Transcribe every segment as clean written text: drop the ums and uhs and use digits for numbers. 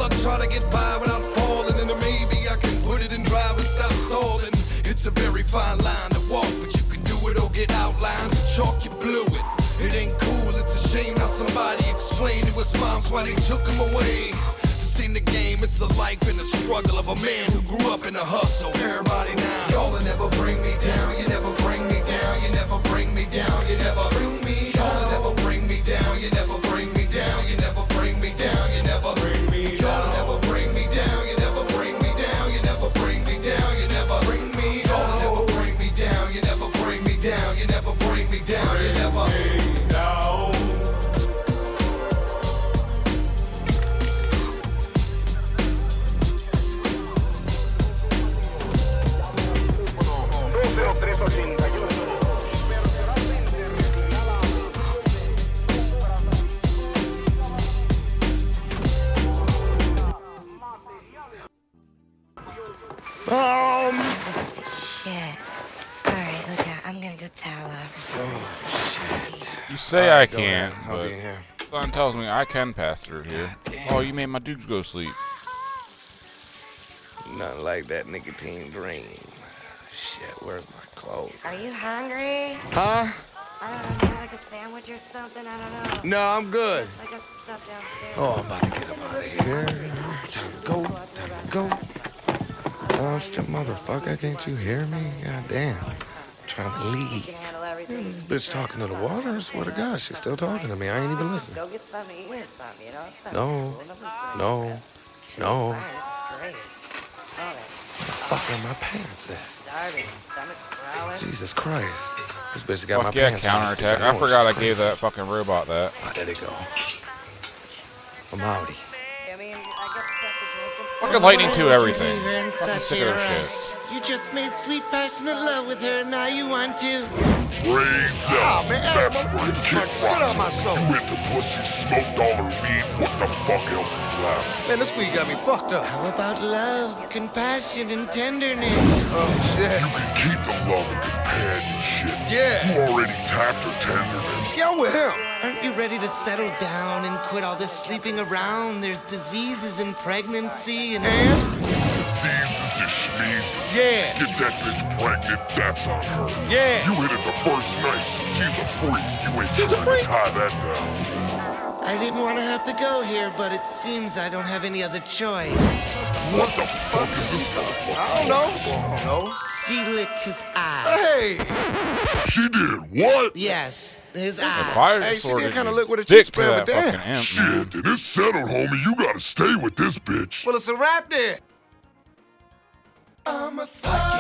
Well, I try to get by without falling, and maybe I can put it in drive and stop stalling. It's a very fine line to walk, but you can do it or get outlined. Chalk, you blew it. It ain't cool, it's a shame how somebody explained it was moms why they took him away. This ain't the game, it's the life and the struggle of a man who grew up in the hustle. Everybody now, y'all will never bring me down, you never bring me down, you never bring me down, you never bring me down. Y'all will never bring me down, you never bring me down, you never bring me down, you never bring me down. Y'all will never bring me down, you never bring me down, you never bring me down, you never bring me down. Y'all will never bring me down, you never bring me down, you never bring me down, you never bring me down. Shit. Alright, look out. I'm gonna go towel off or something. You say I can't, but something tells me I can pass through here. Oh, you made my dudes go sleep. Nothing like that nicotine green. Shit, where's my clothes? Are you hungry? Huh? I don't know, like a sandwich or something? I don't know. No, I'm good. I got stuff downstairs. Oh, I'm about to get up out of here. Time to go. Time to go. Oh, shit, motherfucker. Can't you hear me? God damn. I'm trying to leave. This bitch talking to the water? I swear to God, she's still talking to me. I ain't even listening. Go get something to eat or something, you know? No. No. Great. Fuck are my pants at? Starving, stomach's growling. Jesus Christ. This bitch got Fuck my yeah, pants counterattack. I forgot I gave that fucking robot that. Oh, there they go. I'm outie. I mean, I guess stuff to drink and Fucking lightning to everything. In Fucking such sick a of this rush. shit. You just made sweet passionate love with her, now you want to. Raise up. That's where the kick rocks. You hit the pussy, smoked all her weed. What the fuck else is left? Man, this weed got me fucked up. How about love, compassion, and tenderness? Oh, shit. You can keep the love and companionship. Yeah. You already tapped her tenderness. Get with him. Aren't you ready to settle down and quit all this sleeping around? There's diseases and pregnancy and... Diseases to schmeezes. Yeah. Get that bitch pregnant, that's on her. Yeah. You hit it the first night, so she's a freak. You ain't trying to tie that down. I didn't want to have to go here, but it seems I don't have any other choice. What the fuck is this motherfucker? I don't know. She licked his eyes. Hey. She did what? Yes, his The eyes. fire Hey, she sword did is kinda you look with a stick cheek to spread, that but damn. fucking imp, man. Shit, then it's settled, homie. You gotta stay with this bitch. Well, it's a wrap then. I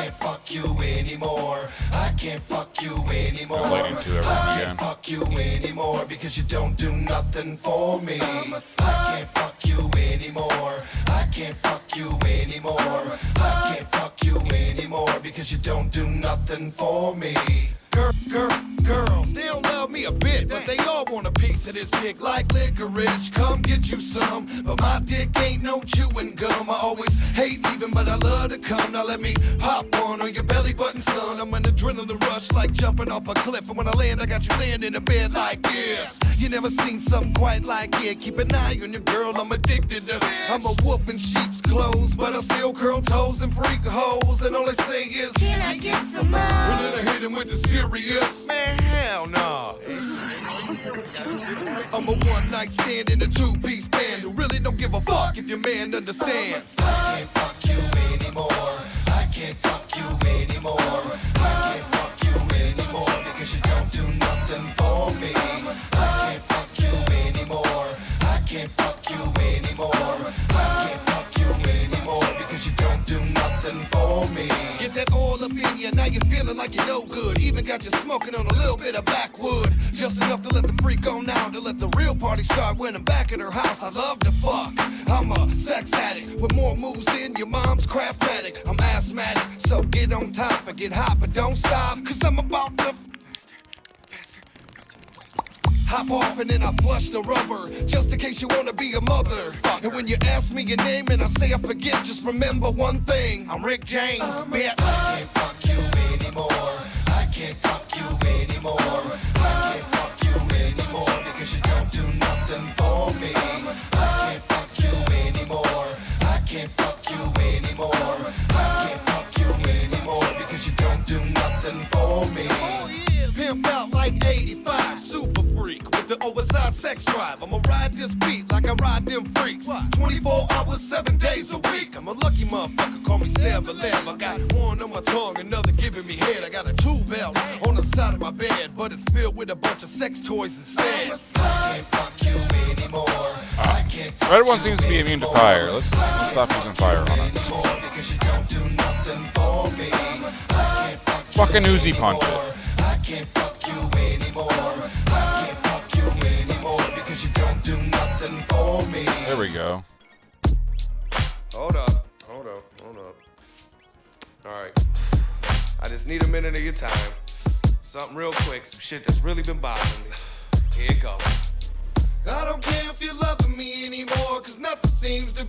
can't fuck you anymore. I can't fuck you anymore. Lightning to everything I again. can't fuck you anymore because you don't do nothing for me. I can't fuck you anymore. I can't fuck you anymore. I can't fuck you anymore because you don't do nothing for me. Girls, they don't love me a bit, but they all want a piece of this dick like licorice. Come get you some, but my dick ain't no chewing gum. I always hate leaving, but I love to come. Now let me pop one on your belly button, son. I'm an adrenaline rush like jumping off a cliff, and when I land, I got you laying in a bed like this. You never seen something quite like it. Keep an eye on your girl, I'm addicted to. I'm a wolf in sheep's clothes, but I still curl toes and freak hoes, and all they say is, can I get some more? and then I hit him with the serious. Man, hell no. I'm a one-night stand in a two-piece band who really don't give a fuck if your man understands. I can't fuck you anymore. I can't fuck you anymore. I can't fuck you anymore because you don't do nothing for me. I can't fuck you anymore. I can't fuck you anymore. I can't fuck you anymore because you don't do nothing for me. Get that all up in you, now you're feeling like you're no good. Even got you smoking on a little bit of backwood. Just enough to let the freak on out, to let the real party start when I'm back at her house. I love to fuck. I'm a sex addict with more moves than your mom's craftmatic. I'm asthmatic, so get on top and get hot, but don't stop, cause I'm about to hop off and then I flush the rubber, just in case you wanna be a mother. And when you ask me your name and I say I forget, just remember one thing, I'm Rick James, bitch. I can't fuck you anymore. I can't fuck you anymore. I can't fuck you anymore because you don't do nothing for me. I can't fuck you anymore. them freaks. 24 hours, 7 days a week. I'm a lucky motherfucker, call me 7-11. I got one on my tongue, another giving me head. I got a tool belt on the side of my bed, but it's filled with a bunch of sex toys instead. I can't fuck you anymore. I can't fuck Everyone seems to be immune to fire. Let's stop using fire on it. anymore because you don't do nothing for me. I can't fuck Fucking Uzi punch it. I can't fuck you anymore. I can't fuck you anymore because you don't do nothing for me. There we go. Hold up. Alright. I just need a minute of your time. Something real quick, some shit that's really been bothering me. Here it goes. I don't care if you're loving me anymore, cause nothing seems to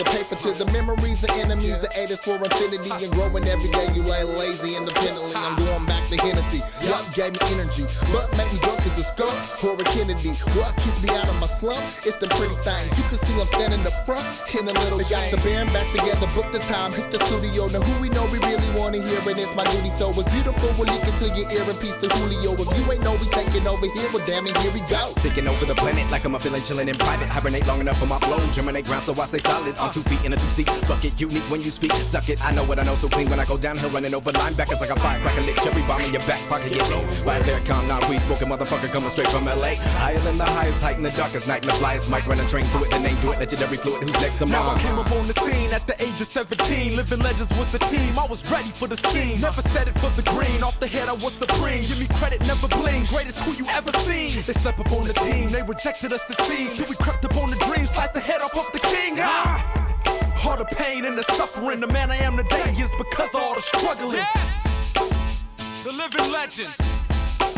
the paper to the memories of enemies, the aid is for infinity and growing every day. You ain't lazy independently. I'm going back to Hennessy. Yup, gave me energy, but make me drunk as a skunk or a Kennedy. What keeps me out of my slump? It's the pretty things. You can see I'm standing up front in a little. They got the band back together, book the time, hit the studio. Now who we know we really want to hear, and it's my duty. So it's beautiful, we'll leak it to your ear and peace to Julio. If you ain't know we taking over here, well damn it, here we go. Taking over the planet like I'm a villain chilling in private. Hibernate long enough for my flow, germinate ground so I stay solid. On 2 feet in a 2-seat bucket, unique when you speak. Suck it, I know what I know, so clean when I go downhill, running over linebackers like a firecracker lit cherry bomb in your back pocket. Get low, right there, calm, not weed smoking motherfucker coming straight from LA. Higher than the highest height in the darkest night, and the flyest mic run a train through it, then ain't do it. Legendary fluid, who's next to mine? Now I came up on the scene at the age of 17. Living legends was the team, I was ready for the scene. Never said it for the green, off the head I was supreme. Give me credit, never bling, greatest crew you ever seen. They slept up on the team, they rejected us to see. Till we crept up on the dream, sliced the head off of the king. All the pain and the suffering, the man I am today is because of all the struggling. Yes! The living legends,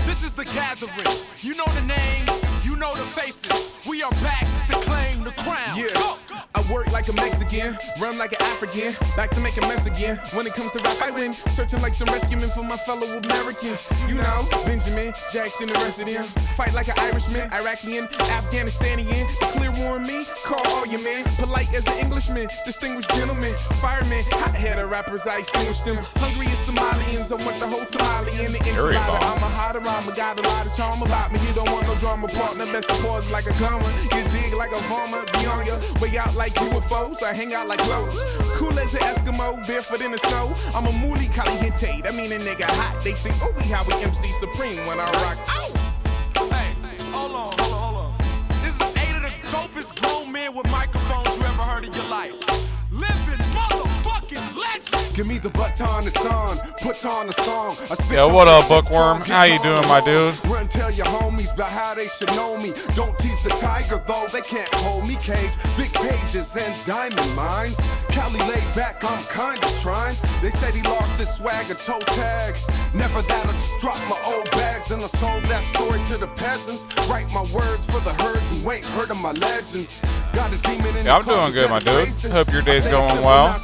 this is the gathering. You know the names, you know the faces. We are back to claim the crown. Yeah. Go! I work like a Mexican, run like an African, back to make a mess again. When it comes to rap, I win. Searching like some rescuemen for my fellow Americans. You know, Benjamin, Jackson, the rest of them. Fight like an Irishman, Iraqian, Afghanistanian. The clear warn me, call all your men. Polite as an Englishman, distinguished gentleman. Fireman, hot-headed rappers, I extinguish them. Hungry as Somalians, I want the whole Somali in the enchilada. I'm a hot aroma, got a lot of charm about me. You don't want no drama partner, best to pause like a comma. You dig like a farmer, be on your way out like UFOs, I hang out like clothes. Cool as an Eskimo, barefoot in the snow. I'm a mooly caliente, that mean a nigga hot. They say, oh, we how we MC Supreme when I rock. Ow! Hey, hold on. This is 8 of the dopest grown men with microphones you ever heard in your life. Living motherfucking legend. Give me the baton, it's on. Put on a song. Yo, what up, Bookworm? How you doing, my dude? Run, tell your homies about how they should know me. Don't tease the tiger, though. They can't hold me. Cage, big pages and diamond mines. Cali laid back, I'm kinda trying. They said he lost his swag, a toe tag. Never that, I just dropped my old bags and I sold that story to the peasants. Write my words for the herds who ain't heard of my legends. Got a demon in Yeah, I'm doing good, my dude. Hope your day's going well.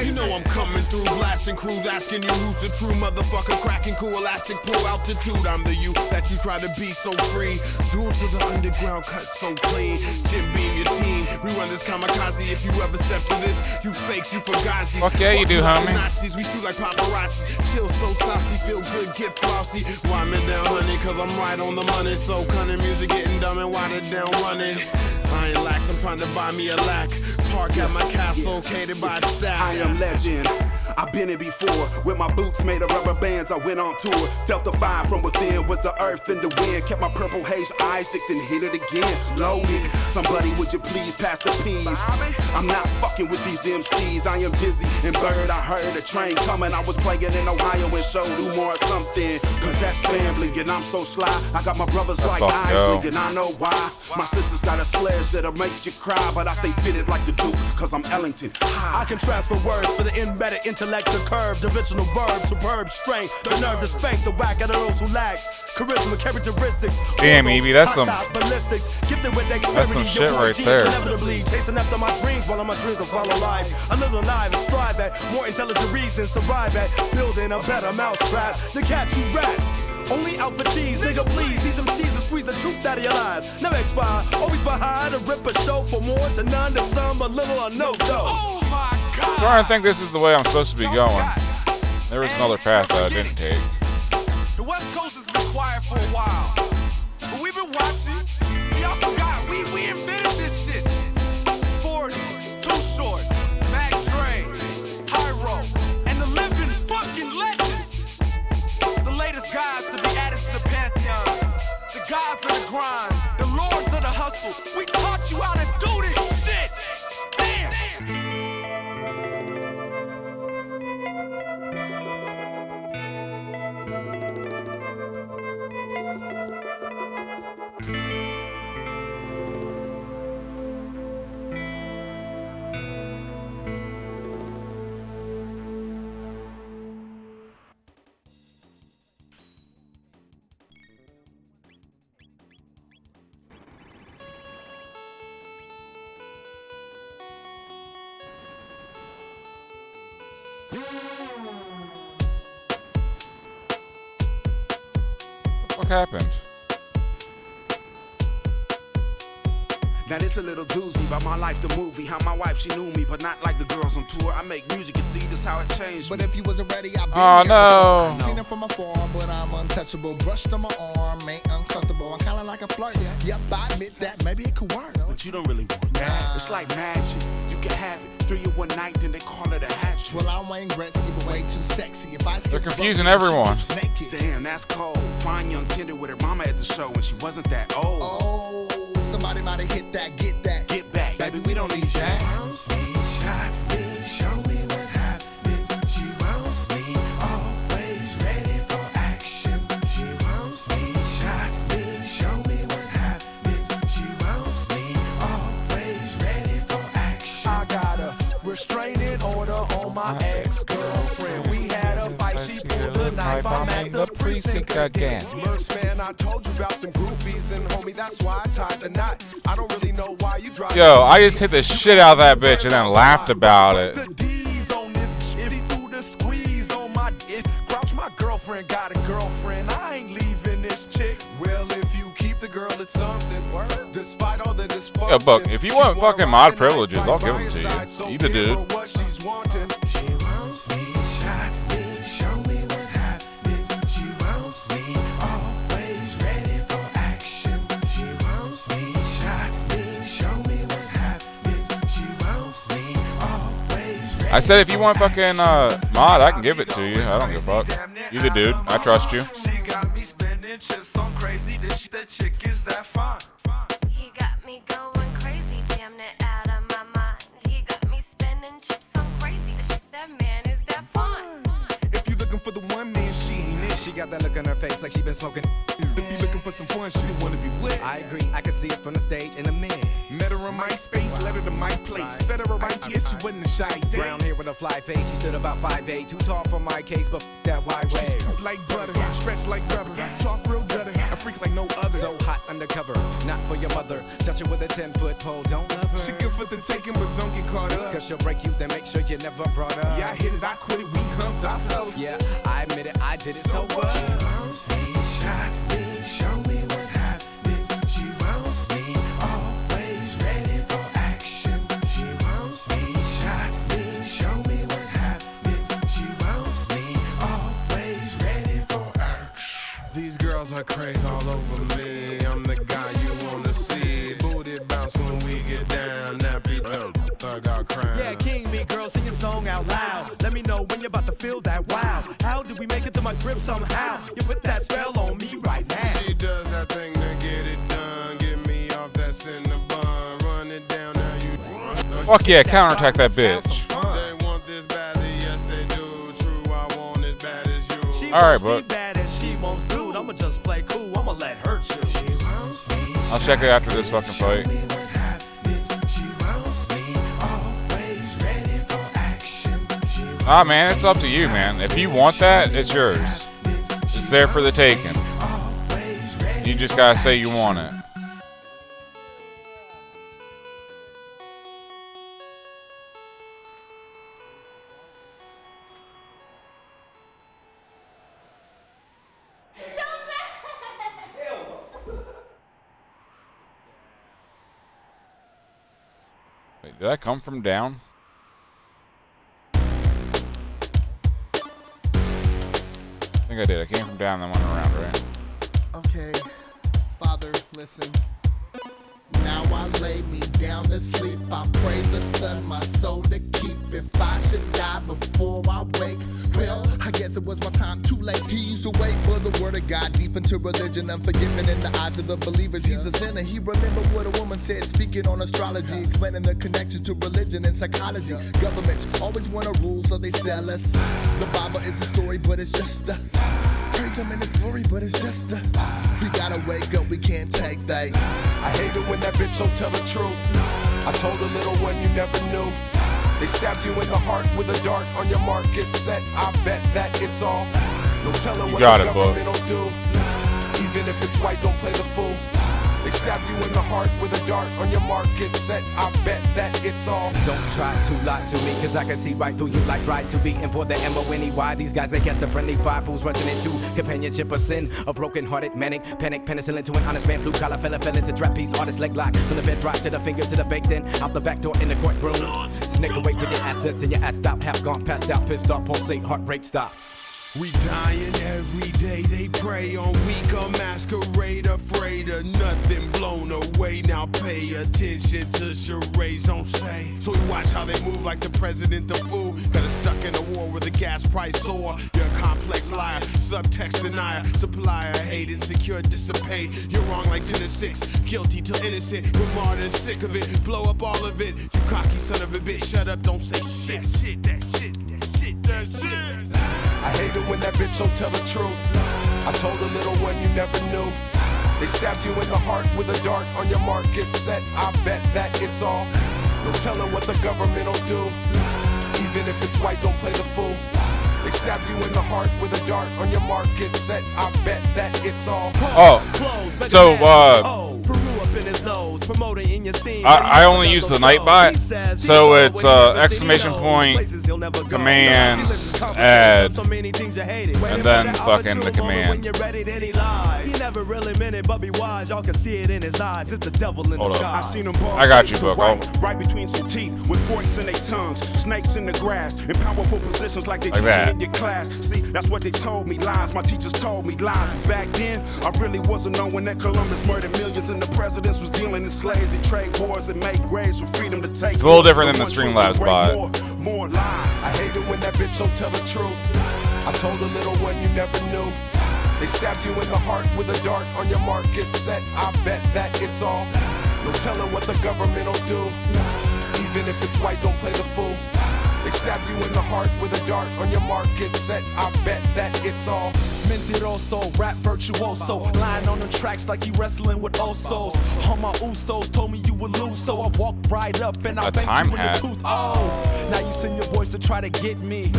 You know I'm coming through, blasting crews, asking you who's the true motherfucker, cracking cool, elastic pull altitude. I'm the you that you try to be so free. Jewel to the underground, cut so clean. Jim Beam, your team. We run this kamikaze. If you ever step to this, you fakes, you fugazis. Fuck yeah, you do, homie. Nazis, we shoot like paparazzi. Chill so saucy, feel good, get flossy. Why me down, honey? Cause I'm right on the money. So cunning, music getting dumb and watered down running. I ain't lax, I'm trying to buy me a lack. Park at my castle, catered by staff. I am legend. I've been here before. With my boots made of rubber bands, I went on tour. Felt the fire from within, was the earth and the wind. Kept my purple haze eyes, then hit it again. Loaded. Somebody, would you please pass the peas? I'm not fucking with these MCs. I am dizzy and bird. I heard a train coming. I was playing in Ohio and showed you more or something. Cause that's family and I'm so sly. I got my brothers like Isley and I know why. My sisters got a sledge that'll make you cry. But I stay fitted like the Duke cause I'm Ellington. I can transfer words for the embedded intellect, the curve, divisional verb, superb strength, the nerve to spank the whack at those who lack charisma, characteristics. Damn, Evie, that's some shit right there. Inevitably chasing after my dreams while my dreams will follow life. I live alive and strive at more intelligent reasons to arrive at building a better mousetrap to catch you rats. Only out for cheese, nigga, please. These MCs will squeeze the truth out of your lives. Never expire, always for high to rip a show for more to none to some, a little or no dough. Oh my God! I'm trying to think this is the way I'm supposed to be going. There was another path that I didn't take. The West Coast has been quiet for a while, but we've been watching. Y'all forgot, we invented this shit. 40, Too Short, Mac Dre, Hyro, and the living fucking legends. The latest guys to be added to the pantheon. The gods of the grind, the lords of the hustle. We taught you how to do this shit. Damn. What happened? Now this a little doozy about my life, the movie. How my wife, she knew me, but not like the girls on tour. I make music, you see, this how it changed. But if you wasn't ready, I've been Oh here no! before. Seen it from afar, but I'm untouchable. Brushed on my arm, ain't uncomfortable. I'm kinda like a flirt. Yep, I admit that maybe it could work. But you don't really want that. It's like magic. You can have it 3 in 1 night, then they call it a hat trick. Well, I'm Wayne Gretzky, but way too sexy. If I They're confusing everyone. Damn, that's cold. Fine young tender with her mama at the show, and she wasn't that old. Oh, somebody might have hit that, get that. Get back, baby, we don't need that. She wants me, shot me, show me what's happening. She wants me, always ready for action. She wants me, shot me, show me what's happening. She wants me, always ready for action. I got a restraining order on my ex-girlfriend. We had a fight, she pulled a knife. I'm at the precinct again. Merch man, I told you about them groupies, and homie, that's why I tied the knot. I don't really know why you drive. Yo, I just hit the shit out of that bitch and then laughed about it. The D's on this kid, he threw the squeeze on my dick. Crouch, my girlfriend got a girlfriend. I ain't leaving this chick. Well, if you keep the girl, it's something. Despite all the dysfunction. Yo, Buck, if you want fucking mod privileges, I'll give them to you. You the dude. What she's wanting. She wants me, shot me, show me what's happening. She wants me, always ready for action. She wants me, shot me, show me what's happening. She wants me, always ready. I said if you want fucking mod, I can give it to you. I don't give a fuck. You the dude. I trust you. She got me spending chips on crazy. This the chick is that fine. He got me going crazy, damn it, out of my mind. He got me spending chips on crazy. That man is that fine. If you looking for the one man, she ain't it. She got that look on her face like she been smoking. If you looking for some fun, she don't wanna be with. I agree, I can see it from the stage in a minute. Met her on MySpace, let her to my place. Better her right, yes, she wasn't a shy date. Brown hair with a fly face, she stood about 5'8", too tall for my case, but that wide way. She's like butter, stretch like rubber, talk real gutter, a freak like no other. So hot undercover, not for your mother. Touch her with a 10-foot pole, don't love her. She good for the taking, but don't get caught up. Cause she'll break you, then make sure you never brought up. Yeah, I hit it, I quit it, we humped, I fell. Yeah, I admit it, I did it, so what? She wants me, shot me, show me what's happening. She wants me, always ready for action. She wants me, shot me, show me what's happening. She wants me, always ready for action. These girls are crazy all over me. I'm the guy you wanna see. Booty bounce when we get down. Nappy thug out crown. Yeah, king me, girl, sing a song out loud. Let me know when you're about to feel that wow. How did we make it to my crib somehow? You put that spell on me right now. She does that thing to get it done. Get me off that cinnabon. Run it down now you. Fuck yeah, counterattack that bitch. They want this badly, yes they do. True, I want it bad as you. Alright, Buck. Bad as she wants dude. I'ma just play cool. I'ma let her choose. She wants me, I'll check it after this fucking fight. what's happening. She wants me, always ready for action. She Ah, man, it's up to you, man. If you want that, it's yours. It's there for the taking. You just gotta say you want it. Wait, did I come from down? I think I did. I came from down and then went around, right? Okay, Father, listen. Now I lay me down to sleep. I pray the sun my soul to keep. If I should die before I wake, well, I guess it was my time too late. He used to wait for the word of God deep into religion, unforgiven in the eyes of the believers. He's a sinner. He remembered what a woman said, speaking on astrology, explaining the connection to religion and psychology. Governments always want to rule, so they sell us. The Bible is a story, but it's just a praise him in his glory, but it's just a we gotta wake up, we can't take they. I hate it when that bitch don't tell the truth. I told a little one you never knew. They stab you in the heart with a dart. On your mark, get set. I bet that it's all. No telling what the government will do. Even if it's white, don't play the fool. They stab you in the heart with a dart. On your mark, get set. I bet that it's all. Don't try to lie to me, cause I can see right through you like right to be. And for the M-O-N-E-Y, these guys, they catch the friendly fire. Fools rushing into companionship or sin. A broken-hearted manic, panic, penicillin to an honest man. Blue collar fella fell into trapeze, artist leg lock. From the bed rock to the fingers to the baked in. Out the back door in the courtroom. Snake away with your assets and your ass stop. Half gone, passed out, pissed off, pulsate, heartbreak stop. We dying every day, they prey on weak, a masquerade, afraid of nothing, blown away. Now pay attention to charades, don't say. So we watch how they move like the president, the fool. Got us stuck in a war where the gas price soar. You're a complex liar, subtext denier, supplier, hate, insecure, dissipate. You're wrong like 10 to 6, guilty till innocent. We're martyrs, sick of it, blow up all of it. You cocky son of a bitch, shut up, don't say shit. That shit. I hate it when that bitch don't tell the truth. I told a little one you never knew. They stab you in the heart with a dart. On your mark, get set. I bet that it's all. No telling what the government will do. Even if it's white, don't play the fool. They stab you in the heart with a dart. On your mark, get set. I bet that it's all. Oh, so I only use the Nightbot, so it's exclamation point, commands, add, and then fucking the command. Hold up. I got you, Book. Right between some teeth with forks in their tongues, snakes in the grass, in powerful positions like they teach in your class. See, that's what they told me, lies. My teachers told me lies. Back then, I really wasn't knowing that Columbus murdered millions and the presidents was dealing in slaves. They trade wars that make graves for freedom to take. It's a little different than the Streamlabs bot. More lies. I hate it when that bitch don't tell the truth. I told a little one you never knew. They stab you in the heart with a dart. On your mark, get set. I bet that it's all. No telling what the government will do. Even if it's white, don't play the fool. They stab you in the heart with a dart. On your mark, get set. I bet that it's all. Mentiroso, rap virtuoso, lying on the tracks like you wrestling with Osos. All my Usos told me you would lose, so I walked right up and I banged you in the tooth. Oh, now you send your boys to try to get me.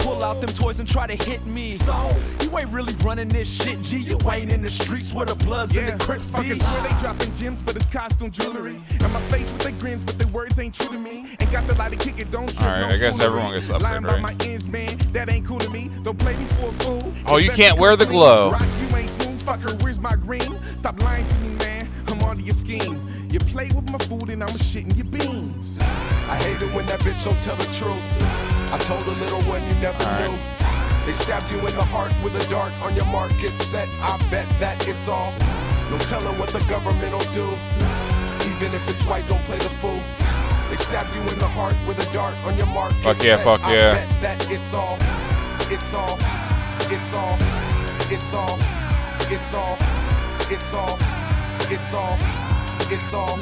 Pull out them toys and try to hit me. So you ain't really running this shit, G. You ain't in the streets where the bloods and the crips be. Swear they dropping gems, but it's costume jewelry. And my face with their grins, but their words ain't true to me. Ain't got the light to kick it, don't trip. Alright, I guess everyone gets updated, lying by my ends, man. That ain't cool to me. Don't play me for a fool. Oh, you can't wear the glow. Rock, you ain't smooth, fucker. Where's my green? Stop lying to me, man. I'm onto your scheme. You play with my food and I'm shitting your beans. I hate it when that bitch don't tell the truth. I told a little one you never knew. They stab you in the heart with a dart. On your mark, get set. I bet that it's all. No telling what the government will do. Even if it's white, don't play the fool. They stab you in the heart with a dart. On your mark, get set. Fuck yeah. I bet that it's all. It's all. It's all. It's all. It's all. It's all. It's all. It's all.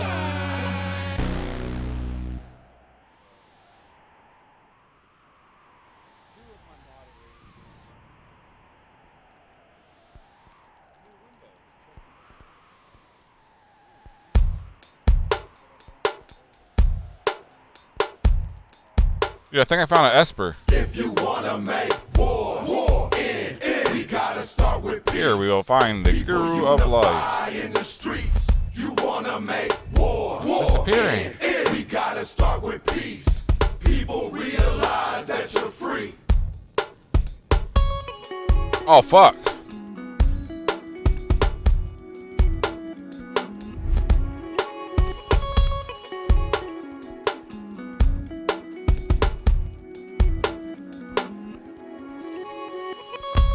Dude, I think I found an Esper. If you wanna make war in, we gotta start with peace. Here we will find the guru of life. In the streets, you wanna make war disappearing. in, we gotta start with peace. People realize that you're free. Oh fuck.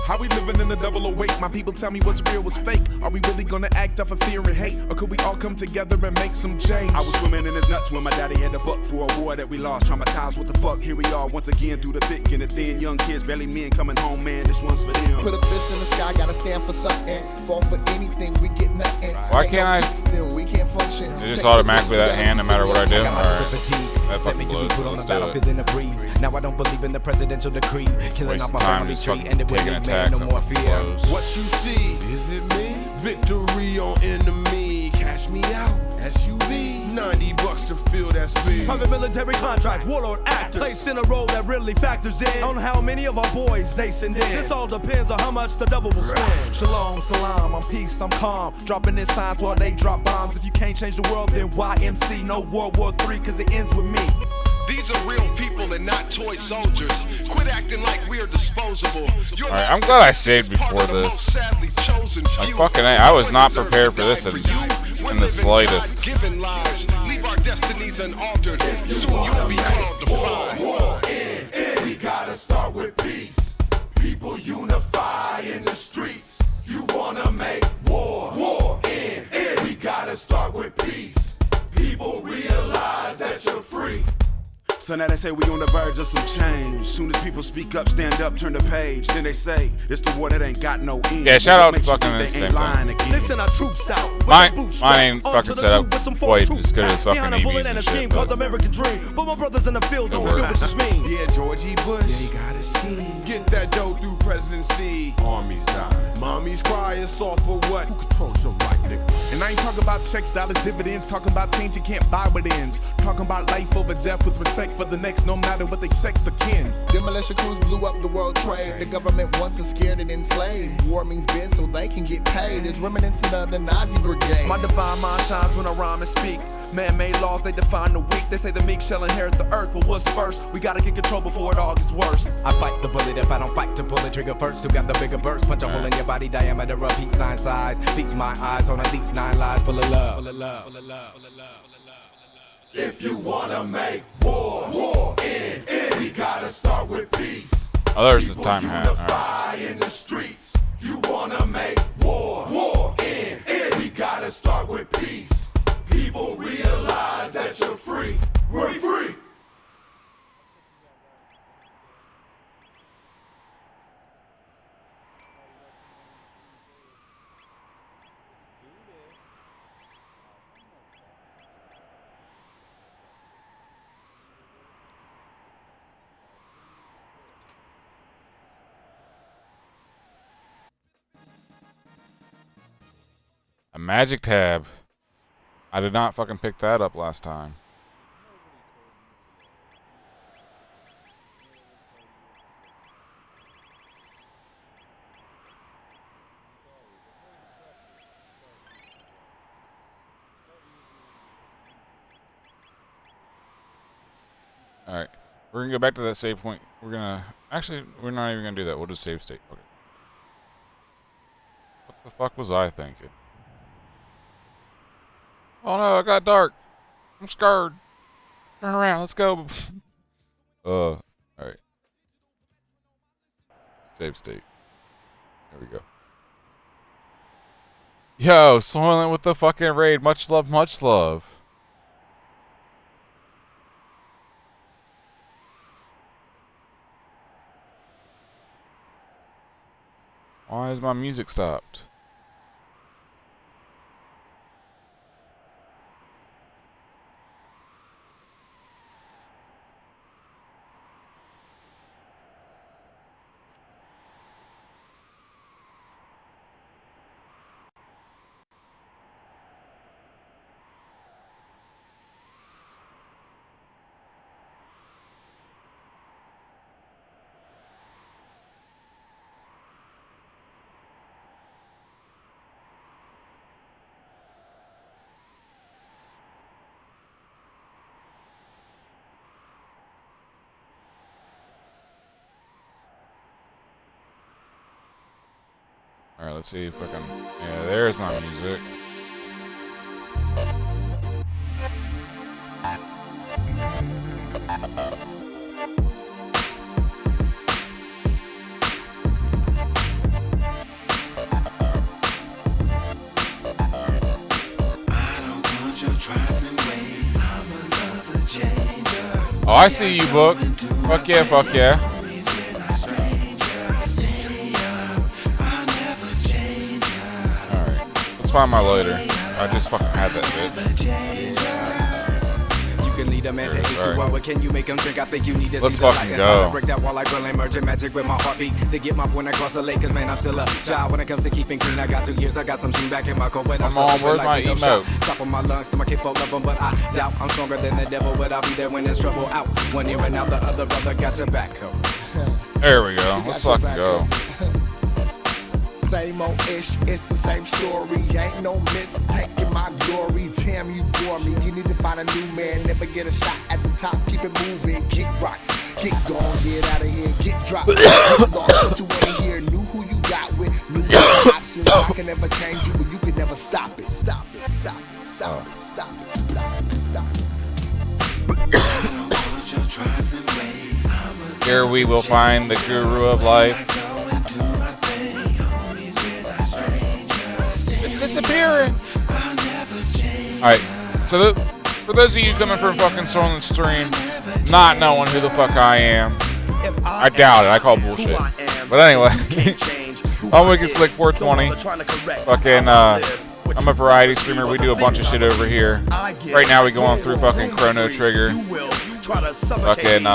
How we living in a double awake? My people tell me what's real, what's fake. Are we really gonna act off of fear and hate? Or could we all come together and make some change? I was swimming in his nuts when my daddy had to buck for a war that we lost. Traumatized, what the fuck? Here we are once again through the thick and the thin. Young kids, barely men coming home, man. This one's for them. Put a fist in the sky, gotta stand for something. Fall for anything, we get nothing. Why can't I? Still, we can't function. It just automatically that hand no matter what I do? Alright. That Set me fucking to be blows. put on the Let's do battlefield it. in the breeze. Now I don't believe in the presidential decree. Killing off my Wasting time family just tree, fucking and it would taking make man attacks no on more the fear. blows. What you see, is it me? Victory on enemy. cash me out. SUV, 90 bucks to fill that speed. Private military contract, warlord actor, placed in a role that really factors in on how many of our boys they send in. This all depends on how much the devil will spend. Shalom, salam, I'm peace, I'm calm. Dropping in signs while they drop bombs. If you can't change the world, then YMC, no World War III, cause it ends with me. These are real people and not toy soldiers. Quit acting like we're disposable. Alright, I'm glad I saved before this. Like fucking A, I was not prepared for this in the slightest. Leave our destinies unaltered. Soon you'll be called to find. War in. We gotta start with peace. People unify in the streets. You wanna make war in. We gotta start with peace. People realize that you're free. So now they say we on the verge of some change. Soon as people speak up, stand up, turn the page. Then they say it's the war that ain't got no end. Yeah, shout out to fucking this thing. Listen, our troops out. Mine ain't fucking set up quite as good as fucking EVs and shit. Called the American dream, but my brothers in the field don't feel what this means. Yeah, George E. Bush, yeah, he got a scheme. Get that dough through presidency. Armies die. Mommies cry, it's all for what? Who controls your right, nigga? And I ain't talking about checks, dollars, dividends. Talking about things you can't buy with ends. Talking about life over death with respect for the next, no matter what they sex or kin. Demolition crews blew up the world trade. The government wants us scared and enslaved. War means biz so they can get paid. It's reminiscent of the Nazi brigade. My divine mind shines when I rhyme and speak. Man-made laws, they define the weak. They say the meek shall inherit the earth, but what's first? We gotta get control before it all gets worse. I fight the bullet if I don't fight to pull the trigger first. Who got the bigger burst? Punch a hole in your body, diameter of heat sign size. Feast my eyes on at least 9 lives full of love. If you wanna make war in, we gotta start with peace. Oh, there's the time hat. Unify in the streets. You wanna make war in, we gotta start with peace. People realize that you're free. We're free. A magic tab. I did not fucking pick that up last time. Alright. We're gonna go back to that save point. We're gonna... Actually, we're not even gonna do that. We'll just save state. Okay. What the fuck was I thinking? Oh no, it got dark. I'm scared. Turn around, let's go. Alright. Save state. There we go. Yo, Soylent with the fucking raid. Much love, much love. Why is my music stopped? Alright, let's see if I can... Yeah, there's my music. Oh, I see you, book. Fuck yeah, fuck yeah. Alright, let's find my loader. I just fucking had that bit. can lead a man to H2O, but can you make him drink? I think you need to Let's see the fucking light. go. I break that wall like Berlin, merging magic with my heartbeat to get my point across the lake. Cause man, I'm still a child when it comes to keeping clean. I got 2 years, I got some sheen back in my coat, but I'm Come on, where's my like emote? Top of my lungs to my kid folk love them, but I doubt I'm stronger than the devil, but I'll be there when there's trouble out. One ear and out, the other brother got your back. There we go. Let's fucking go. Same old ish, it's the same story. Ain't no mistaking my glory. Damn, you bore me. You need to find a new man. Never get a shot at the top. Keep it moving. Kick rocks. Get gone. Get out of here. Get dropped. Get lost. What you wanna hear? New who you got with. New options. I can never change you, but you can never stop it. Stop it. Stop it. Stop it. Stop it. Stop it. Stop it. Here we will find the guru of life. It's disappearing. Alright, so for those of you coming from fucking Stolen Stream, not knowing who the fuck I am, I doubt it, I call bullshit. But anyway, I'm Wicked Slick 420. Fucking, I'm a variety streamer, we do a bunch of shit over here. Right now we going through fucking Chrono Trigger. Fucking,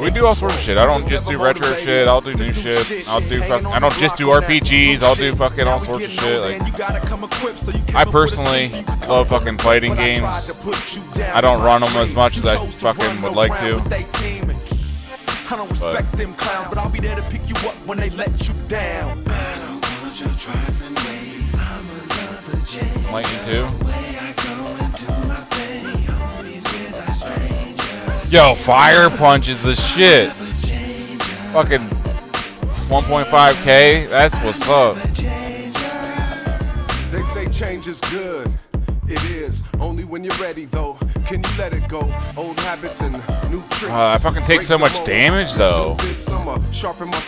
we do all sorts of shit. I don't just do retro shit, I'll do new shit. I don't just do RPGs, I'll do fucking all sorts of shit. Like, I personally love fucking fighting games. I don't run them as much as I fucking would like to. I don't respect them clowns, but I'll be there to pick you up when they let you down. I don't want your trifling ways. I'm a lover change. Lightning 2. Yo, Fire Punch is the shit. Fucking 1.5K. That's what's up. They say change is good. It is only when you're ready, though. Can you let it go? Old habits and new tricks. I fucking take so much damage, though.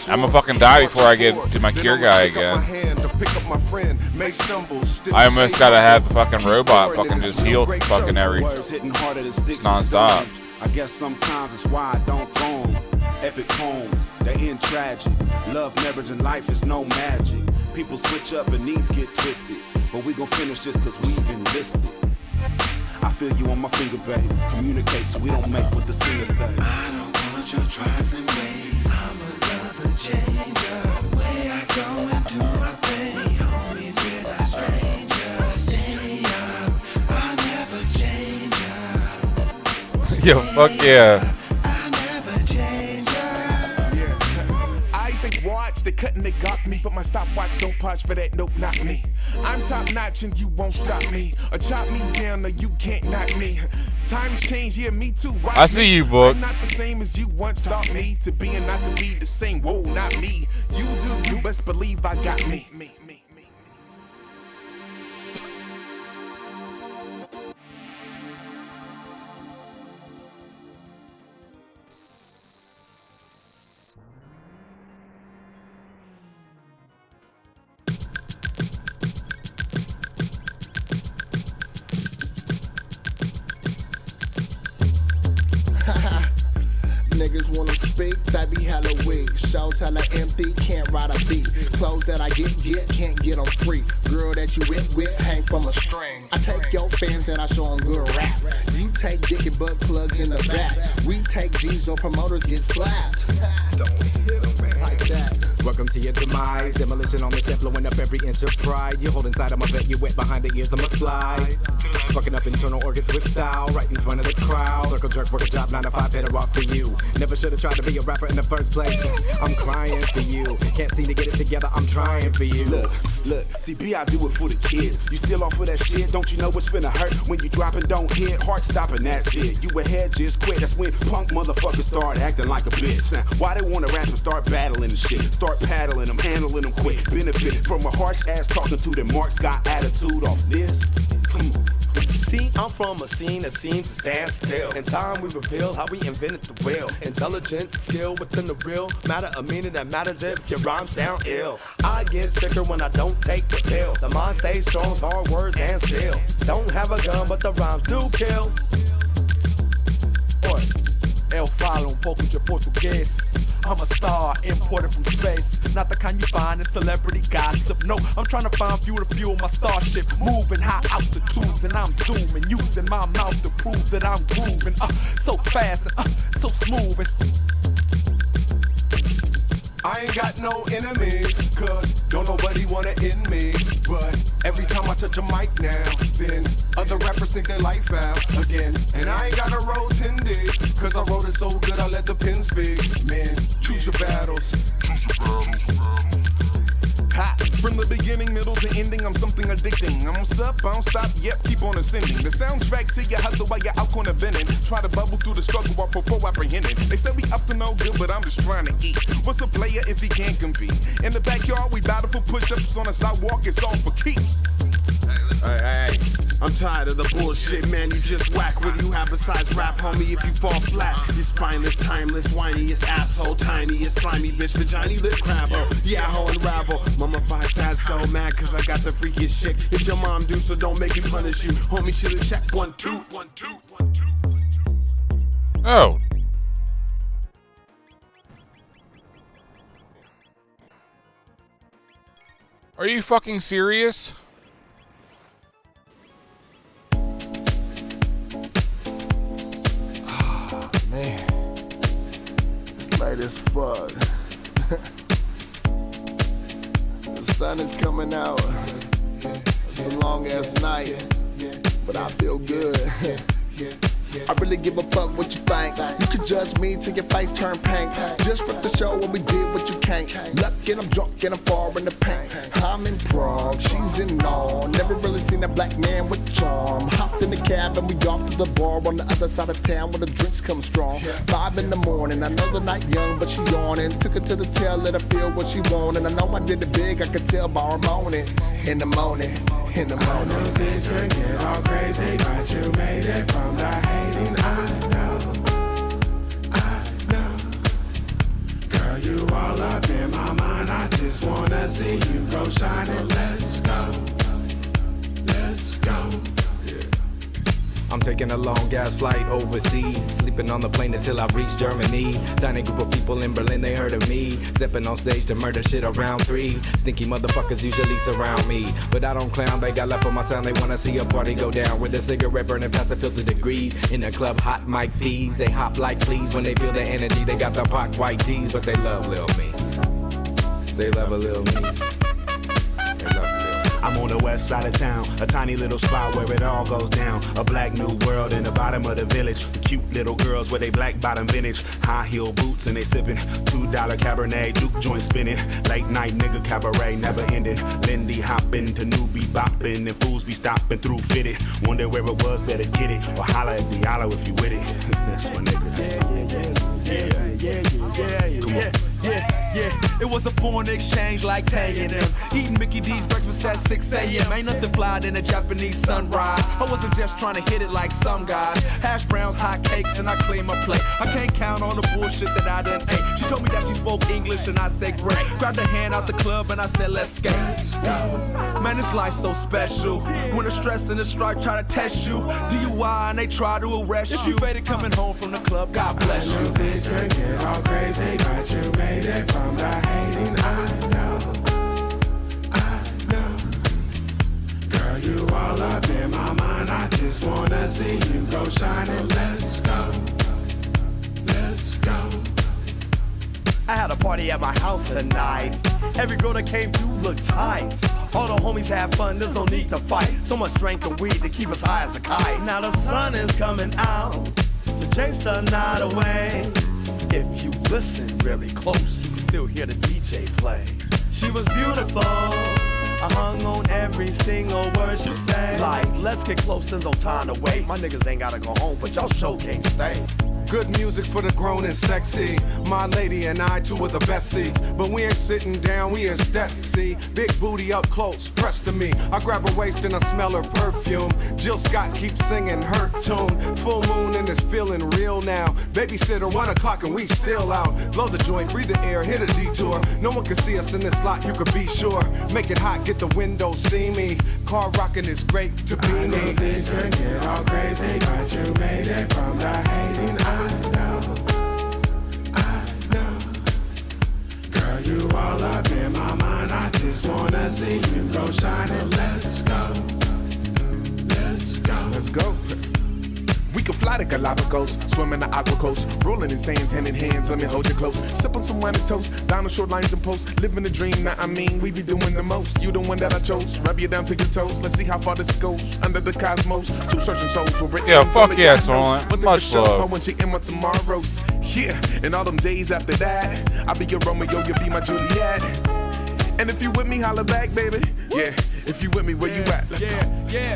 I'm gonna fucking die before I get to my cure guy again. I almost gotta have the fucking robot fucking just heal fucking every non-stop. I guess sometimes it's why I don't throw 'em. Epic poems, they end tragic. Love, marriage, and life is no magic. People switch up and needs get twisted. But we gon' finish just cause we've enlisted. I feel you on my finger, babe. Communicate so we don't make what the singer say. I don't want your trifling ways. I'm a lover changer. The way I go and do my thing. Homies, we're not strangers. Stay up, I never change up. Yo, fuck yeah. Watch, they cut and they got me, but my stopwatch don't punch for that, nope, not me. I'm top notch and you won't stop me, or chop me down or you can't knock me. Times change, yeah, me too. Watch I see you, book. I'm not the same as you once thought me to be, and not to be the same. Whoa, not me. You do, you best believe I got me. Niggas wanna speak, that be hella weak. Shows hella empty, can't ride a beat. Clothes that I get, can't get them free. Girl that you with, hang from a string. I take your fans and I show them good rap. You take dick and butt plugs in the back. We take G's or promoters get slapped. Don't hit them like that. Welcome to your demise. Demolition on the set, blowing up every inch of pride. You hold inside of my vet, you wet behind the ears, I'ma slide. Fucking up internal organs with style, right in front of the crowd. Circle jerk, work a job, 9 to 5, better off for you. Never should've tried to be a rapper in the first place. I'm crying for you. Can't seem to get it together, I'm trying for you. Look, see, B, I do it for the kids. You still off with that shit? Don't you know it's finna hurt when you drop and don't hit? Heart stopping, that's it. You ahead, just quit. That's when punk motherfuckers start acting like a bitch. Now, why they wanna rap and start battling and shit? Start paddling them, handling them quick. Benefit from a harsh ass talking to them. Marks got attitude off this. Come on. See, I'm from a scene that seems to stand still. In time we reveal how we invented the wheel. Intelligence, skill within the real. Matter of meaning that matters if your rhymes sound ill. I get sicker when I don't take the pill. The mind stays strong, hard words and still. Don't have a gun, but the rhymes do kill. Oi, eu falo pouco de português. I'm a star, imported from space. Not the kind you find in celebrity gossip. No, I'm trying to find fuel to fuel my starship. Moving high altitudes and I'm zooming. Using my mouth to prove that I'm grooving. So fast and so smooth. And I ain't got no enemies, cause don't nobody wanna end me. But every time I touch a mic now, then other rappers think their life out again. And I ain't got a road tended, cause I wrote it so good I let the pen speak. Man, choose your battles. Ha! From the beginning, middle to ending, I'm something addicting. I'm on sup, I don't stop, yep, keep on ascending. The soundtrack to your hustle while you're out corner venting. Try to bubble through the struggle while before apprehending. They say we up to no good, but I'm just trying to eat. What's a player if he can't compete? In the backyard, we battle for push-ups. On the sidewalk, it's all for keeps. Hey, I'm tired of the bullshit, man. You just whack. What do you have besides rap, homie? If you fall flat, you spineless, timeless, whiniest asshole, tiniest, slimy bitch, vagina, lip crabber. Yeah, ho, unravel. Mummified, sad, so mad, cause I got the freakiest chick. It's your mom, do, so don't make me punish you. Homie, chill and check 1, 2, 1, 2, 1, 2. Oh. Are you fucking serious? Man, it's late as fuck. The sun is coming out. It's a long ass night, but I feel good. I really give a fuck what you think. You can judge me till your face turn pink. Just rip the show when we did what you can't. Lucky I'm drunk and I'm far in the paint. I'm in Prague, she's in Norn. Never really seen a black man with charm. Hopped in the cab and we off to the bar on the other side of town where the drinks come strong. 5 in the morning, I know the night young, but she yawning. Took her to the tail, let her feel what she wanted. I know I did it big, I could tell by her moaning. In the morning, in the morning. I know things could get all crazy, but you made it from the hating. I know. Girl, you all up in my mind. I just wanna see you go shining. Let's go. Let's go. I'm taking a long gas flight overseas, sleeping on the plane until I reach Germany. Tiny group of people in Berlin, they heard of me. Stepping on stage to murder shit around 3. Sneaky motherfuckers usually surround me, but I don't clown, they got left on my sound. They wanna see a party go down with a cigarette burning past a filter degrees. In the club, hot mic fees, they hop like fleas. When they feel the energy, they got the pot white tees, but they love Lil Me. They love a Lil Me. They love Lil Me. I'm on the west side of town, a tiny little spot where it all goes down. A black new world in the bottom of the village. The cute little girls with they black bottom vintage. High heel boots and they sipping $2 Cabernet, Duke joint spinning. Late night nigga cabaret never ending. Lindy hopping to newbie bopping, and fools be stopping through fitted. Wonder where it was, better get it. Or holla at Diallo if you with it. That's my nigga. Come on. Yeah, it was a foreign exchange like Tang and them. Eating Mickey D's breakfast at 6 a.m. Ain't nothing fly than a Japanese sunrise. I wasn't just trying to hit it like some guys. Hash browns, hot cakes, and I clean my plate. I can't count all the bullshit that I done ate. She told me that she spoke English and I said great. Grabbed her hand out the club and I said let's skate. Man, this life's so special. When the stress and the strife try to test you, DUI and they try to arrest you. If you faded coming home from the club, God bless you. Things could get all crazy, but you made it from the hating. I know. Girl, you all up in my mind. I just wanna see you go shining. Let's go. Let's go. I had a party at my house tonight. Every girl that came through looked tight. All the homies had fun, there's no need to fight. So much drink and weed to keep us high as a kite. Now the sun is coming out to chase the night away. If you listen really close, you can still hear the DJ play. She was beautiful, I hung on every single word she said. Like, let's get close, there's no time to wait. My niggas ain't gotta go home, but y'all show can't stay. Good music for the grown and sexy. My lady and I, 2 of the best seats. But we ain't sitting down, we in step, see. Big booty up close, pressed to me. I grab her waist and I smell her perfume. Jill Scott keeps singing her tune. Full moon and it's feeling real now. Babysitter, 1 o'clock and we still out. Blow the joint, breathe the air, hit a detour. No one can see us in this lot, you could be sure. Make it hot, get the windows steamy. Car rocking is great to be me. I know things could get all crazy, but you made it from the hating. I know. can fly to Galapagos, swim in the aqua coast, rolling in sands, hand in hands, let me hold you close. Sip on some wine and toast, down the shorelines and posts, living the dream, now I mean, we be doing the most. You the one that I chose, rub you down to your toes, let's see how far this goes. Under the cosmos, two searching souls will break. Yeah, fuck yeah, Solon. Much love. When she in my tomorrows, yeah, and all them days after that, I'll be your Romeo, you'll be my Juliet. And if you with me, holla back, baby. Yeah, if you with me, where you at? Let's go. Yeah.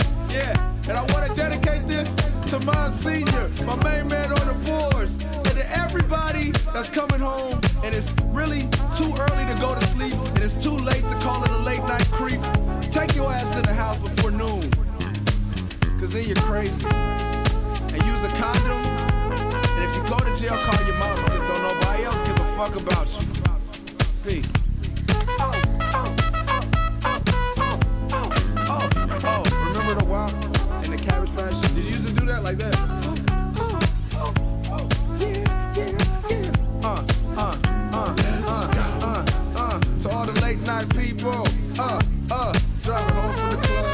And I want to dedicate this to my senior, my main man on the boards, and to everybody that's coming home, and it's really too early to go to sleep, and it's too late to call it a late night creep. Take your ass in the house before noon, cause then you're crazy. And use a condom, and if you go to jail, call your mama, cause don't nobody else give a fuck about you. Peace. Oh, remember the walk and the Cabbage Patch? Did you used to do that like that? To all the late night people, driving home from the club,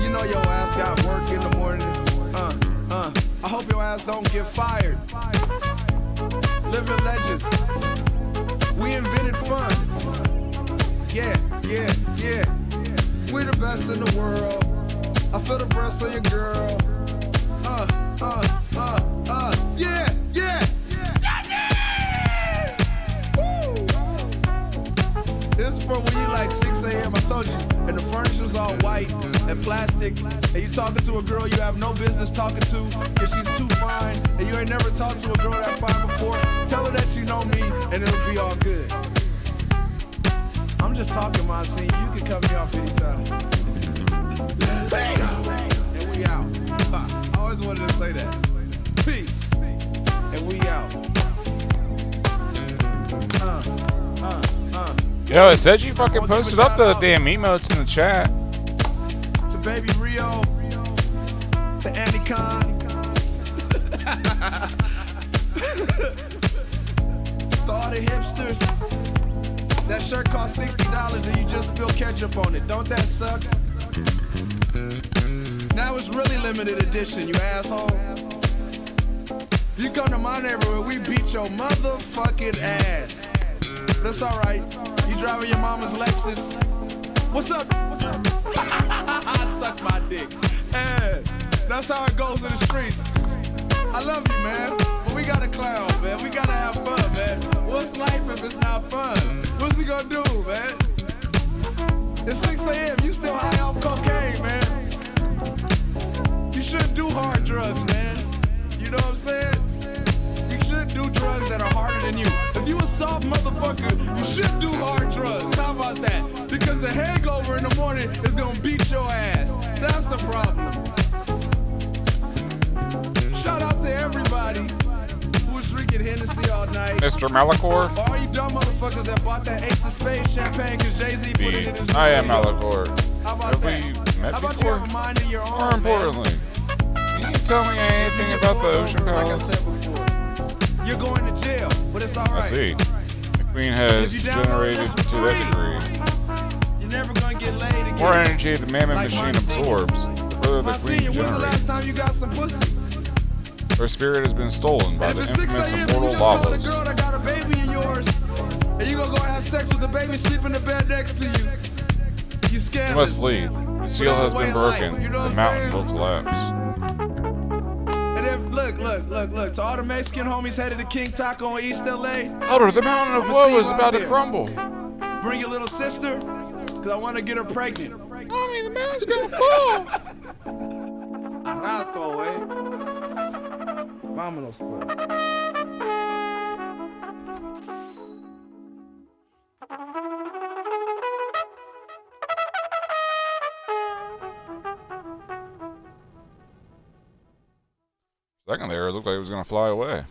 you know your ass got work in the morning, I hope your ass don't get fired. Living legends, we invented fun. Yeah. We the best in the world. I feel the breasts of your girl. Yeah. Woo. This is for when you like 6 a.m. I told you, and the furniture's all white and plastic, and you talking to a girl you have no business talking to, cause she's too fine, and you ain't never talked to a girl that fine before. Tell her that you know me, and it'll be all good. I'm just talking, my scene. You can cut me off anytime. And we out. I always wanted to say that. Peace. And we out. Yo, it said you fucking posted up the damn emotes in the chat. To Baby Rio. To Andy Khan. To all the hipsters. That shirt cost $60 and you just spilled ketchup on it. Don't that suck? Now it's really limited edition, you asshole. If you come to my neighborhood, we beat your motherfucking ass. That's alright. You driving your mama's Lexus. What's up? I suck my dick. And that's how it goes in the streets. I love you, man. But we gotta clown, man. We gotta have fun, man. What's life if it's not fun? What's he gonna do, man? It's 6 a.m. You still high off cocaine, man. You shouldn't do hard drugs, man. You know what I'm saying? You shouldn't do drugs that are harder than you. If you a soft motherfucker, you shouldn't do hard drugs. How about that? Because the hangover in the morning is gonna beat your ass. That's the problem. Shout out to everybody who was drinking Hennessy all night. Mr. Malachor? All you dumb motherfuckers that bought that Ace of Spades champagne because Jay-Z put it in his I am Malachor. How about that? How about you have a mind of your own, More importantly, can you tell me anything about the Ocean Like I Palace? said before, you're going to jail, but it's all I right. see. The Queen has generated to that degree. You're never going to get laid again. More energy the mammoth machine absorbs, the further the Queen When's the last generates. time you got some pussy? Her spirit has been stolen by And the if it's 6 infamous a.m. you immortal just called a Lavos. girl that got a baby in yours, and you gonna go have sex with the baby sleep in the bed next to you. You You scandalous. must flee. The seal that's has the way been of life, broken. you know The what mountain I'm will collapse. And if look, to all the Mexican homies headed to King Taco in East LA. Elder, the mountain of I'ma woe see you is out about to there. crumble. Bring your little sister, cause I want to get her pregnant. Mommy, the mountain's gonna fall. A rato, eh? Vámonos, pues. Second there, it looked like it was gonna fly away.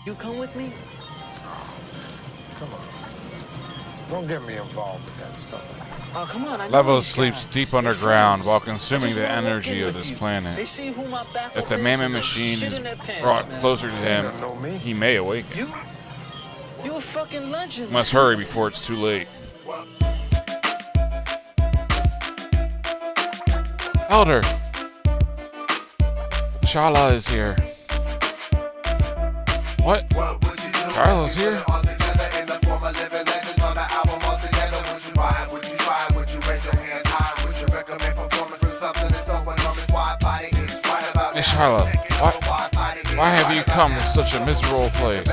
You come with me? Come on. Don't get me involved with that stuff. Oh, come on, Levo sleeps deep underground while consuming the energy of this planet. If the mammoth machine is brought closer to him, he may awaken. You a fucking legend. Must hurry before it's too late. Elder! Shala is here. What? Carlos here? Hey Charlotte, why have you come to such a miserable place?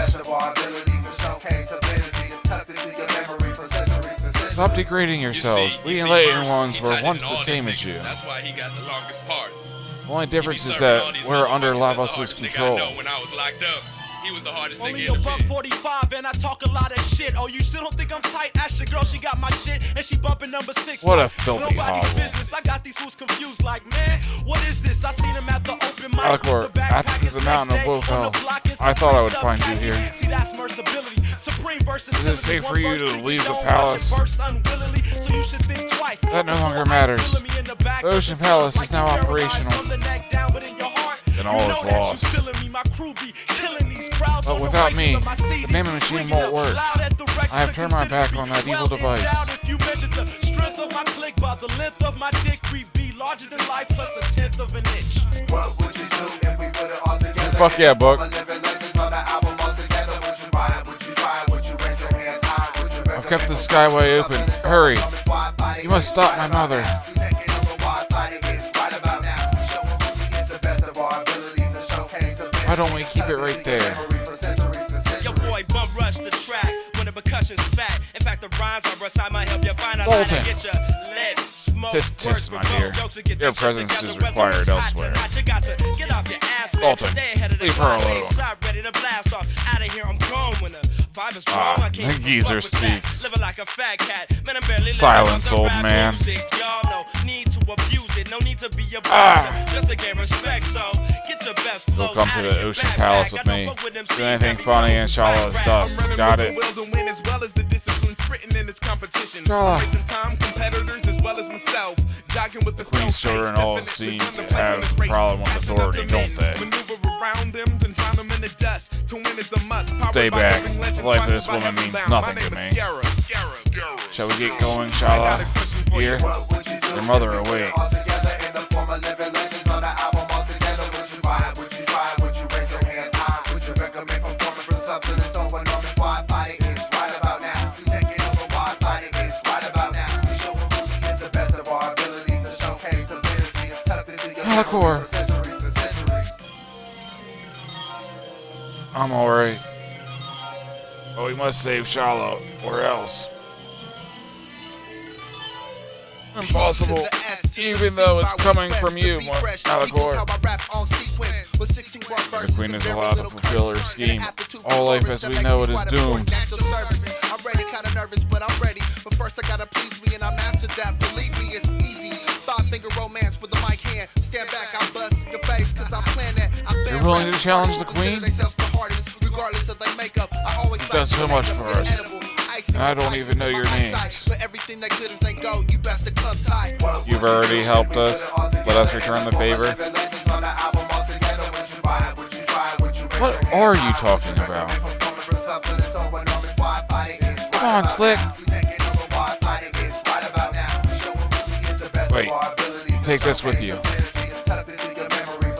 Stop degrading yourselves. We enlightened ones were once the same as you. That's why he got the longest part. The only difference is that we're under Lavos' control. When I was locked up, he was the hardest Only thing in a the buck pit. 45 and I talk a lot of shit. Oh, you still don't think I'm tight? Ask your girl, she got my shit and she bumping number 6. What a like, filthy nobody's hovel. business. I got these fools confused like, man, what is this? I seen him at the open mic. Alcor, after the mountain of Blofeld, I thought I would find you here. See, that's mercability. Supreme Is it safe for you to leave the palace? So you should think twice. That no longer matters. The Ocean Palace is now operational. And all is lost. But without me, the mammoth machine won't work. I have turned my back on that evil device. If you measure the strength of my click by the length of my dick, we be larger than life plus a tenth of an inch. What would you do if we put it all together? Fuck yeah, book. I've kept the skyway open. Hurry. You must stop my mother. Why don't we keep it right there? Your boy bum rush the track when the percussion's fat. In fact, the rhymes I rush, I might help you find out how to get your lead smoke. Tisk, my dear. Your presence is required elsewhere. Dalton, leave her alone. Ah, the geezer speaks. Silence, old man. You'll come to the Ocean Palace with me. Do anything funny and Shala is dust. Got it? Shala. The Queen's children all seem to have a problem with authority, don't they? Stay back. The life of this woman means nothing to me. Shall we get going, Shala? Here? Your mother awaits. Alcor. I'm alright. But we must save Shala, or else. Impossible, even though it's coming from you, Alcor. The Queen is allowed to fulfill her scheme. All life as we know it is doomed. I'm ready, kinda nervous, but I'm ready. But first I gotta please me, and I mastered that. Believe me, it's easy. 5-finger romance with the mic hand. Stand back, I'll bust your face, cause I'm playing that. You're willing to challenge the Queen? Regardless of their makeup, I always You've done so much for us, and I don't even know your names. But everything that glitters ain't gold, you best to come tight. You've already helped us. Let us return the favor. What are you talking about? Come on, Slick. Wait, take this with you.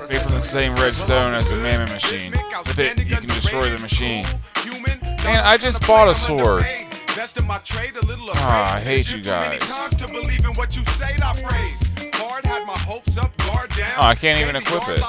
Made from the same red stone as the mammoth machine. With it, you can destroy the machine. Man, I just bought a sword. Ah, I hate you guys. Oh, I can't even equip it.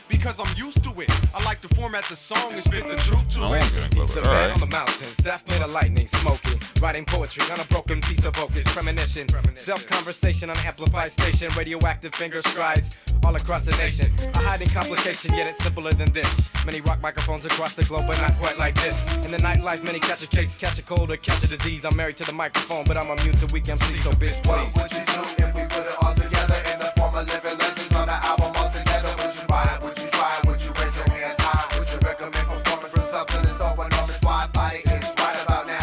Because I'm used to it. I like to format the song and spit the truth to it. He's the man on the mountains, deaf made of lightning, smoking, writing poetry on a broken piece of focus, premonition, self-conversation on an amplified station, radioactive finger strides all across the nation. A hiding complication, yet it's simpler than this. Many rock microphones across the globe, but not quite like this. In the nightlife, many catch a case, catch a cold, or catch a disease. I'm married to the microphone, but I'm immune to weak MC, so bitch, please. What would you do if we put it all together in the form of living legends on the album all together? Would you buy it? Would you try it? Would you raise your hands high? Would you recommend performing for something that's so enormous? Why fight? It's right about now.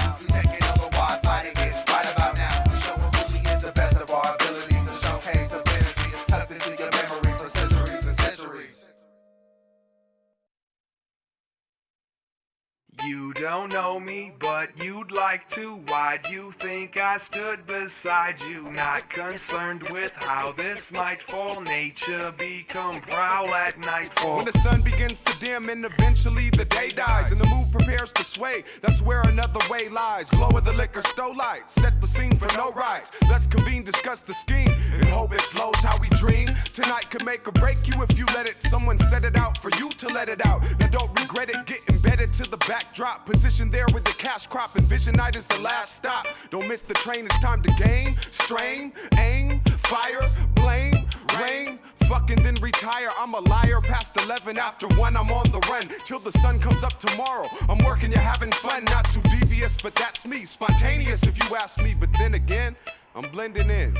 don't know me, but you'd like to. Why'd you think I stood beside you? Not concerned with how this might fall. Nature become prowl at nightfall. When the sun begins to dim and eventually the day dies and the mood prepares to sway, that's where another way lies. Glow of the liquor stow lights, set the scene for no rights. Let's convene, discuss the scheme, and hope it flows how we dream. Tonight could make or break you if you let it. Someone set it out for you to let it out. Now don't regret it, get embedded to the backdrop. Position there with the cash crop, and vision night is the last stop. Don't miss the train, it's time to gain, strain, aim, fire, blame, rain. Fucking then retire, I'm a liar. Past 11 after 1, I'm on the run till the sun comes up tomorrow. I'm working, you're having fun, not too devious, but that's me. Spontaneous if you ask me, but then again, I'm blending in.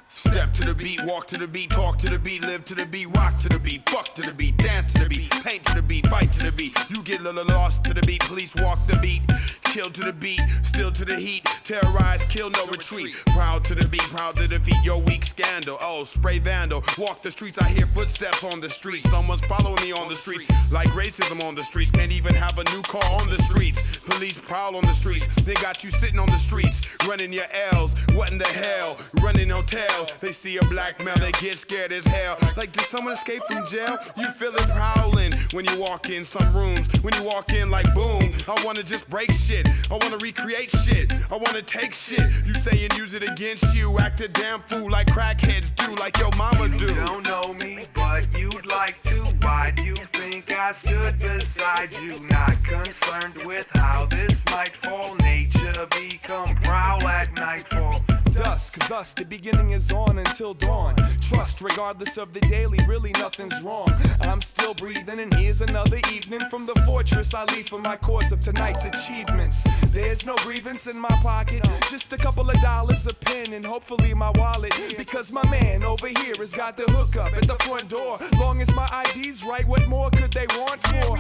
Step to the beat, walk to the beat, talk to the beat, live to the beat, rock to the beat, fuck to the beat, dance to the beat, paint to the beat, fight to the beat. You get lost to the beat, police walk the beat, kill to the beat, still to the heat, terrorize, kill, no retreat. Proud to the beat, proud to defeat your weak scandal. Oh, spray vandal, walk the streets, I hear footsteps on the street. Someone's following me on the streets, like racism on the streets. Can't even have a new car on the streets. Police prowl on the streets, they got you sitting on the streets, running your L's. What in the hell? Running hotel. They see a black male, they get scared as hell. Like, did someone escape from jail? You feel it prowling when you walk in some rooms. When you walk in like boom, I wanna just break shit. I wanna recreate shit. I wanna take shit. You say and use it against you. Act a damn fool like crackheads do, like your mama do. You don't know me, but you'd like to. Why'd you think I stood beside you? Not concerned with how this might fall. Nature become prowl at nightfall. Dusk, thus the beginning is on until dawn. Trust, regardless of the daily, really nothing's wrong. I'm still breathing, and here's another evening from the fortress I leave for my course of tonight's achievements. There's no grievance in my pocket, just a couple of dollars, a pen, and hopefully my wallet. Because my man over here has got the hookup at the front door. Long as my ID's right, what more could they want for?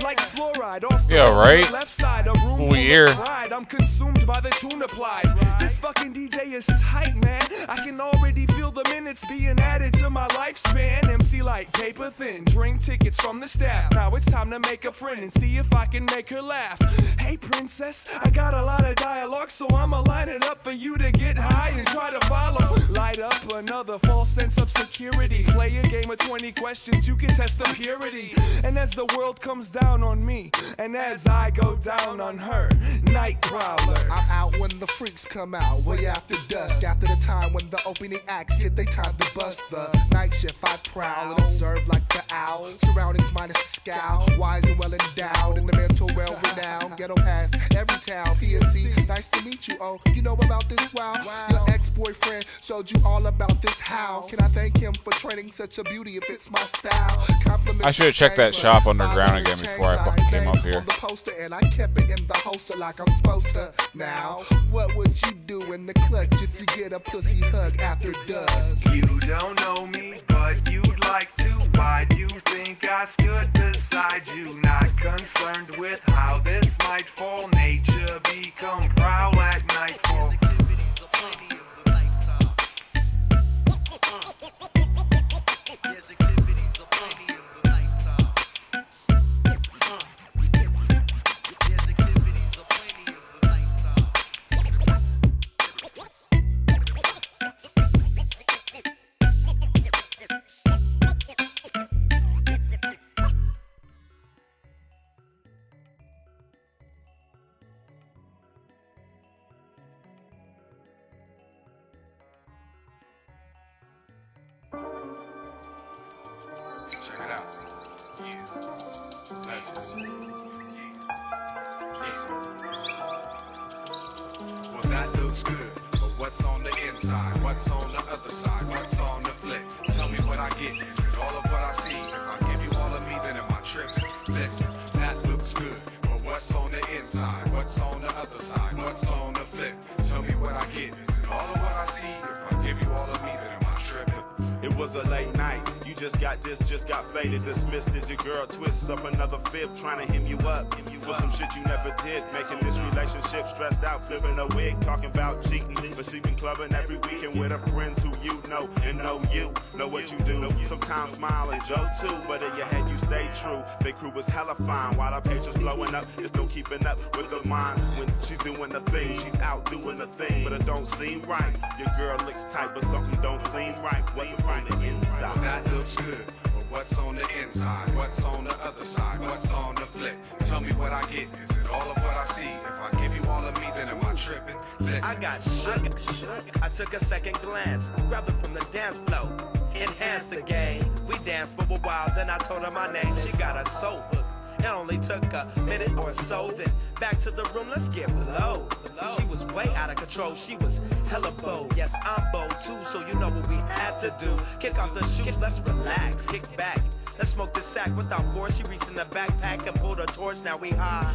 Like fluoride off the left side, a room full of pride. I'm consumed by the tune applied. This fucking DJ is tight, man. I can already feel the minutes being added to my lifespan. MC like paper thin, drink tickets from the staff. Now it's time to make a friend and see if I can make her laugh. Hey princess, I got a lot of dialogue, so I'ma line it up for you to get high and try to follow. Light up another false sense of security. Play a game of 20 questions, you can test the purity. And as the world comes down on me, and as I go down on her, night prowler. I'm out when the freaks come out, way after dusk, after the time when the opening acts get they time to bust. The night shift I prowl and observe like the owl. Surroundings minus a scowl, wise and well endowed in the mental well renowned. Ghetto pass every town, PNC, nice to meet you. Oh, you know about this? Wow. Your ex-boyfriend showed you all about this. How can I thank him for training such a beauty if it's my style? I should have checked that shop underground again before I fucking came up here. On the poster, and I kept it in the holster like I'm supposed to. Now, what would you do in the clutch if you get a pussy hug after dusk? You don't know me, but you'd like to. Why'd you think I stood beside you? Not concerned with how this might fall. Nature become prowl at nightfall. Check it out. Well, that looks good, but what's on the inside? What's on the other side? What's on the flip? Tell me what I get. Is it all of what I see? If I give you all of me, then am I tripping? Listen, that looks good, but what's on the inside? What's on the other side? What's on the flip? Tell me what I get. Is it all of what I see? If I give you all of me, then am I tripping? It was a late night. You just got this, just got faded, dismissed as your girl twists up another fib, trying to him you up for some shit you never did, making this relationship stressed out, flipping a wig, talking about cheating, but she been clubbing every weekend with her friends who you know and know what you do. Sometimes smile and joke too, but in your head you stay true. Big crew was hella fine while our page was blowing up. There's no keeping up with the mind when she's doing the thing. She's out doing the thing, but it don't seem right. Your girl looks tight, but something don't seem right. What's on the inside? That looks good. What's on the inside? What's on the other side? What's on the flip? Tell me what I get. Is it all of what I see? If I give you all of me, then am I tripping? Listen. I got shook. I took a second glance, grabbed her from the dance floor, enhanced the game. We danced for a while, then I told her my name. She got us so hooked. It only took a minute or so, then back to the room, let's get low. She was way out of control, she was hella bold. Yes, I'm bold too, so you know what we had to do. Kick off the shoes, let's relax, kick back. Let's smoke this sack without force. She reached in the backpack and pulled a torch, now we high.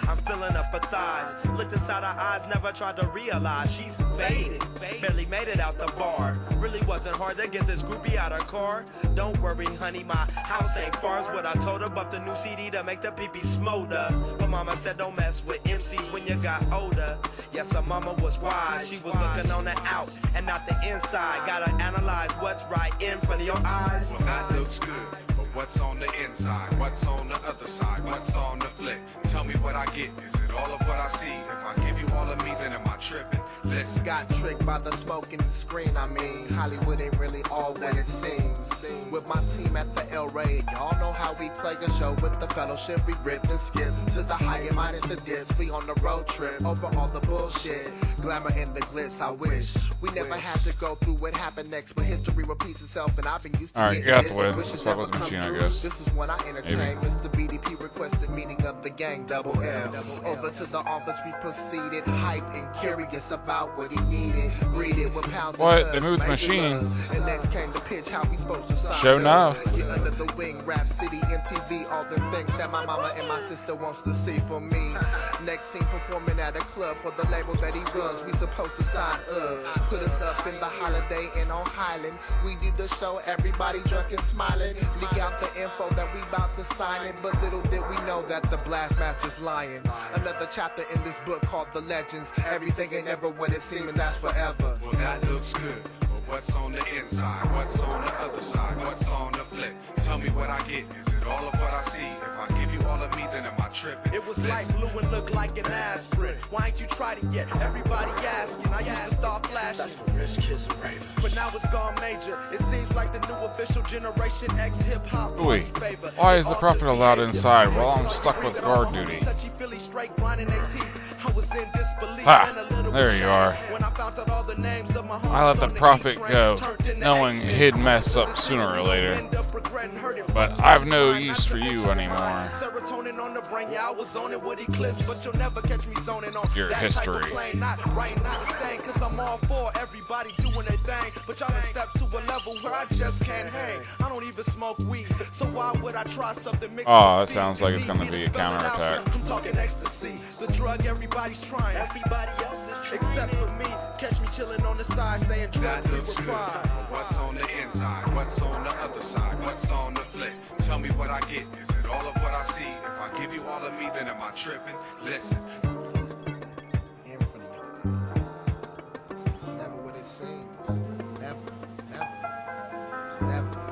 I'm filling up her thighs. Looked inside her eyes, never tried to realize she's faded. Barely made it out the bar. Really wasn't hard to get this groupie out her car. Don't worry, honey, my house ain't far. Is what I told her about the new CD to make the pee-pee smolder. But mama said don't mess with MCs when you got older. Yes, her mama was wise. She was looking on the out and not the inside. Gotta analyze what's right in front of your eyes. Well, that looks good. What's on the inside? What's on the other side? What's on the flip? Tell me what I get. Is it all of what I see? If I give you all of me, then am I tripping? Listen. Got tricked by the smoke and the screen. I mean, Hollywood ain't really all that it seems. With my team at the El Rey, y'all know how we play a show with the fellowship. We rip and skip to the high and minus the dips. We on the road trip over all the bullshit. Glamour and the glitz, I wish. We never had to go through what happened next, but history repeats itself, and I've been used to Alright, getting get out the way. this. Let's talk about the machine, I guess. This is when I entertain. Maybe. Mr. BDP requested meeting of the gang, double L. Over to the office we proceeded, hype and curious about what he needed. Greeted with pounds What? of They moved the machine. And next came the pitch, how we supposed to sign Show up. now. Get under the wing, Rap City, MTV, all the things that my mama and my sister wants to see for me. Next scene performing at a club for the label that he runs. We supposed to sign up. Put us up in the Holiday Inn on Highland. We do the show, everybody drunk and smiling. Leak out the info that we about to sign it, but little did we know that the Blast Master's lying. Another chapter in this book called The Legends. Everything ain't ever what it seems, and that's forever. Well, that looks good. But what's on the inside? What's on the other side? What's on the flip? Tell me what I get. Is it all of what I see? If I give you all of me, then am I tripping? It was like blue and looked like an aspirin. Why ain't you tried it yet? Everybody asking. I used to start flashing. That's for rich kids and ravers. But now it's gone major. It seems like the new official generation X hip hop. Wait, why is the prophet allowed inside while I'm stuck with guard duty? Ah, there you are. I let the prophet go, knowing he'd mess up sooner or later. But I've no use for you anymore. Your history. Oh, that sounds like it's gonna be a counterattack. I'm talking ecstasy, the drug everybody's trying. Everybody else is trying. Except for me. Catch me chilling on the side, staying drunk. What's on the inside? What's on the other side? What's on the flip? Tell me what I get. Is it all of what I see? If I give you all of me, then am I tripping? Listen. In front of your eyes. It's never what it seems. Never. It's never.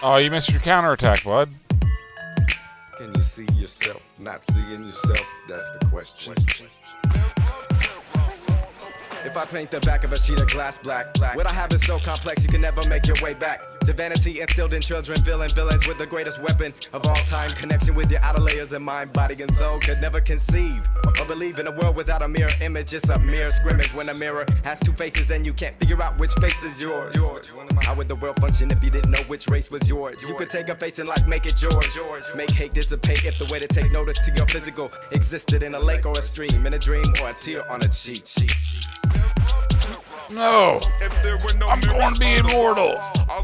Oh, you missed your counterattack, bud. Can you see yourself not seeing yourself? That's the question. If I paint the back of a sheet of glass black, what I have is so complex you can never make your way back to vanity instilled in children, villains with the greatest weapon of all time. Connection with your outer layers of mind, body, and soul could never conceive or believe in a world without a mirror image. It's a mere scrimmage when a mirror has two faces and you can't figure out which face is yours. How would the world function if you didn't know which race was yours? You could take a face and like make it yours. Make hate dissipate if the way to take notice to your physical existed in a lake or a stream, in a dream or a tear on a cheek. No. I'm going to be immortal.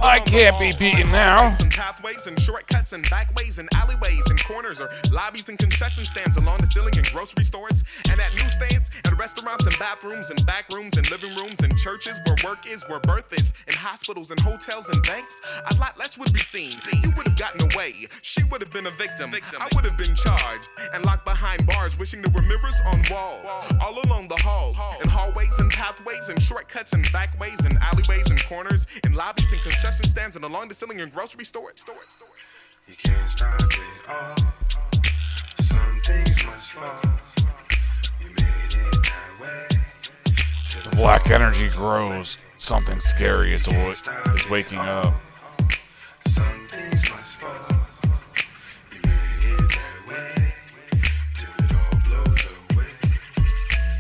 I can't be beaten now. Pathways and shortcuts and backways and alleyways and corners or lobbies and concession stands along the ceiling in grocery stores and at newsstands and restaurants and bathrooms and back rooms and living rooms and churches where work is, where birth is, in hospitals and hotels and banks. A lot less would be seen. You would have gotten away. She would have been a victim. I would have been charged and locked behind bars, wishing there were mirrors on walls all along the halls and hallways and pathways and shortcuts and backways and alleyways and corners and lobbies and concession stands and along the ceiling in grocery stores. You can't stop it all. Some things must fall. You made it that way. The black energy grows. Something scary is waking up. Some things must fall. You made it that way. Till it all blows away.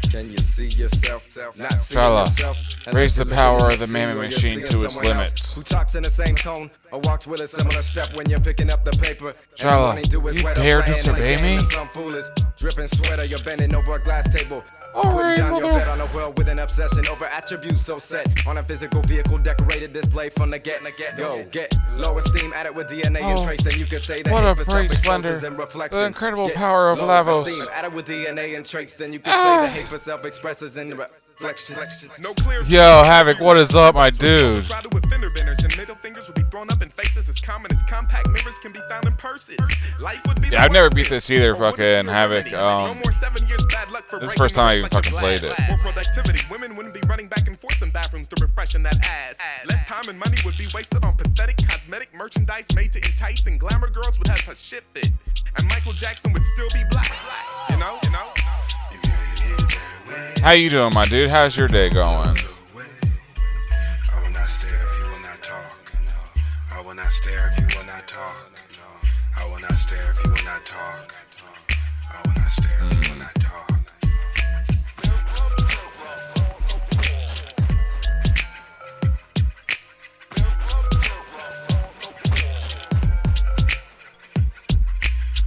Can you see yourself not seeing Chala, yourself? raise the power of the mammoth machine to its limits. Who talks in the same tone or walks with a similar step when you're picking up the paper? Chala, you dare disobey me? Some fool is dripping sweater, you're bending over a glass table. All Putting right, down your mother. bed on a world with an obsession over attributes so set on a physical vehicle decorated display from the get-go. Get low esteem added with DNA and trace, then you can say that What a hate for bright self-exposures splendor. and reflections. The incredible Get power of low Lavos. esteem added with DNA and traits, then you can say the hate for self-expresses and reflections. No clear Yo, Havoc, what is up, my dude? crowded with fender benders and middle fingers would be thrown up in faces as common as compact mirrors can be found in purses. Life would be Yeah, I've never beat this either, fucking Havoc. This is the first time I even fucking played it. More productivity, women wouldn't be running back and forth in bathrooms to refreshen that ass. Less time and money would be wasted on pathetic cosmetic merchandise made to entice, and glamour girls would have her shit fit, and Michael Jackson would still be black. You know. How you doing, my dude? How's your day going? I will not stare if you will not talk. No. I will not stare if you will not talk. No. I will not stare if you will not talk. I will not stare if you will not talk.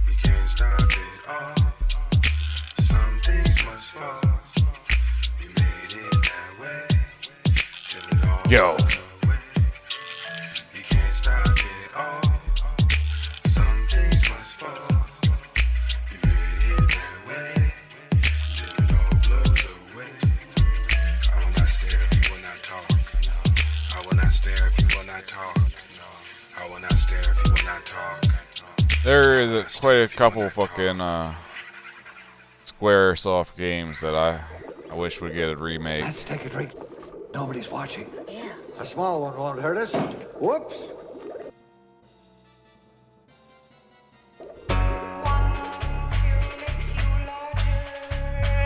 You can't stop it all. Some things must fall. You made it that way. Till it all Yo. blows away. You can't stop it all. Some things must fall. You made it that way. Till it all blows away. I will not stare if you will not talk. No. I will not stare if you will not talk. No. I will not stare if you will not talk. There is quite a couple fucking Squaresoft games that I wish would get a remake. Let's take a drink. Nobody's watching. Yeah. A small one won't hurt us. Whoops.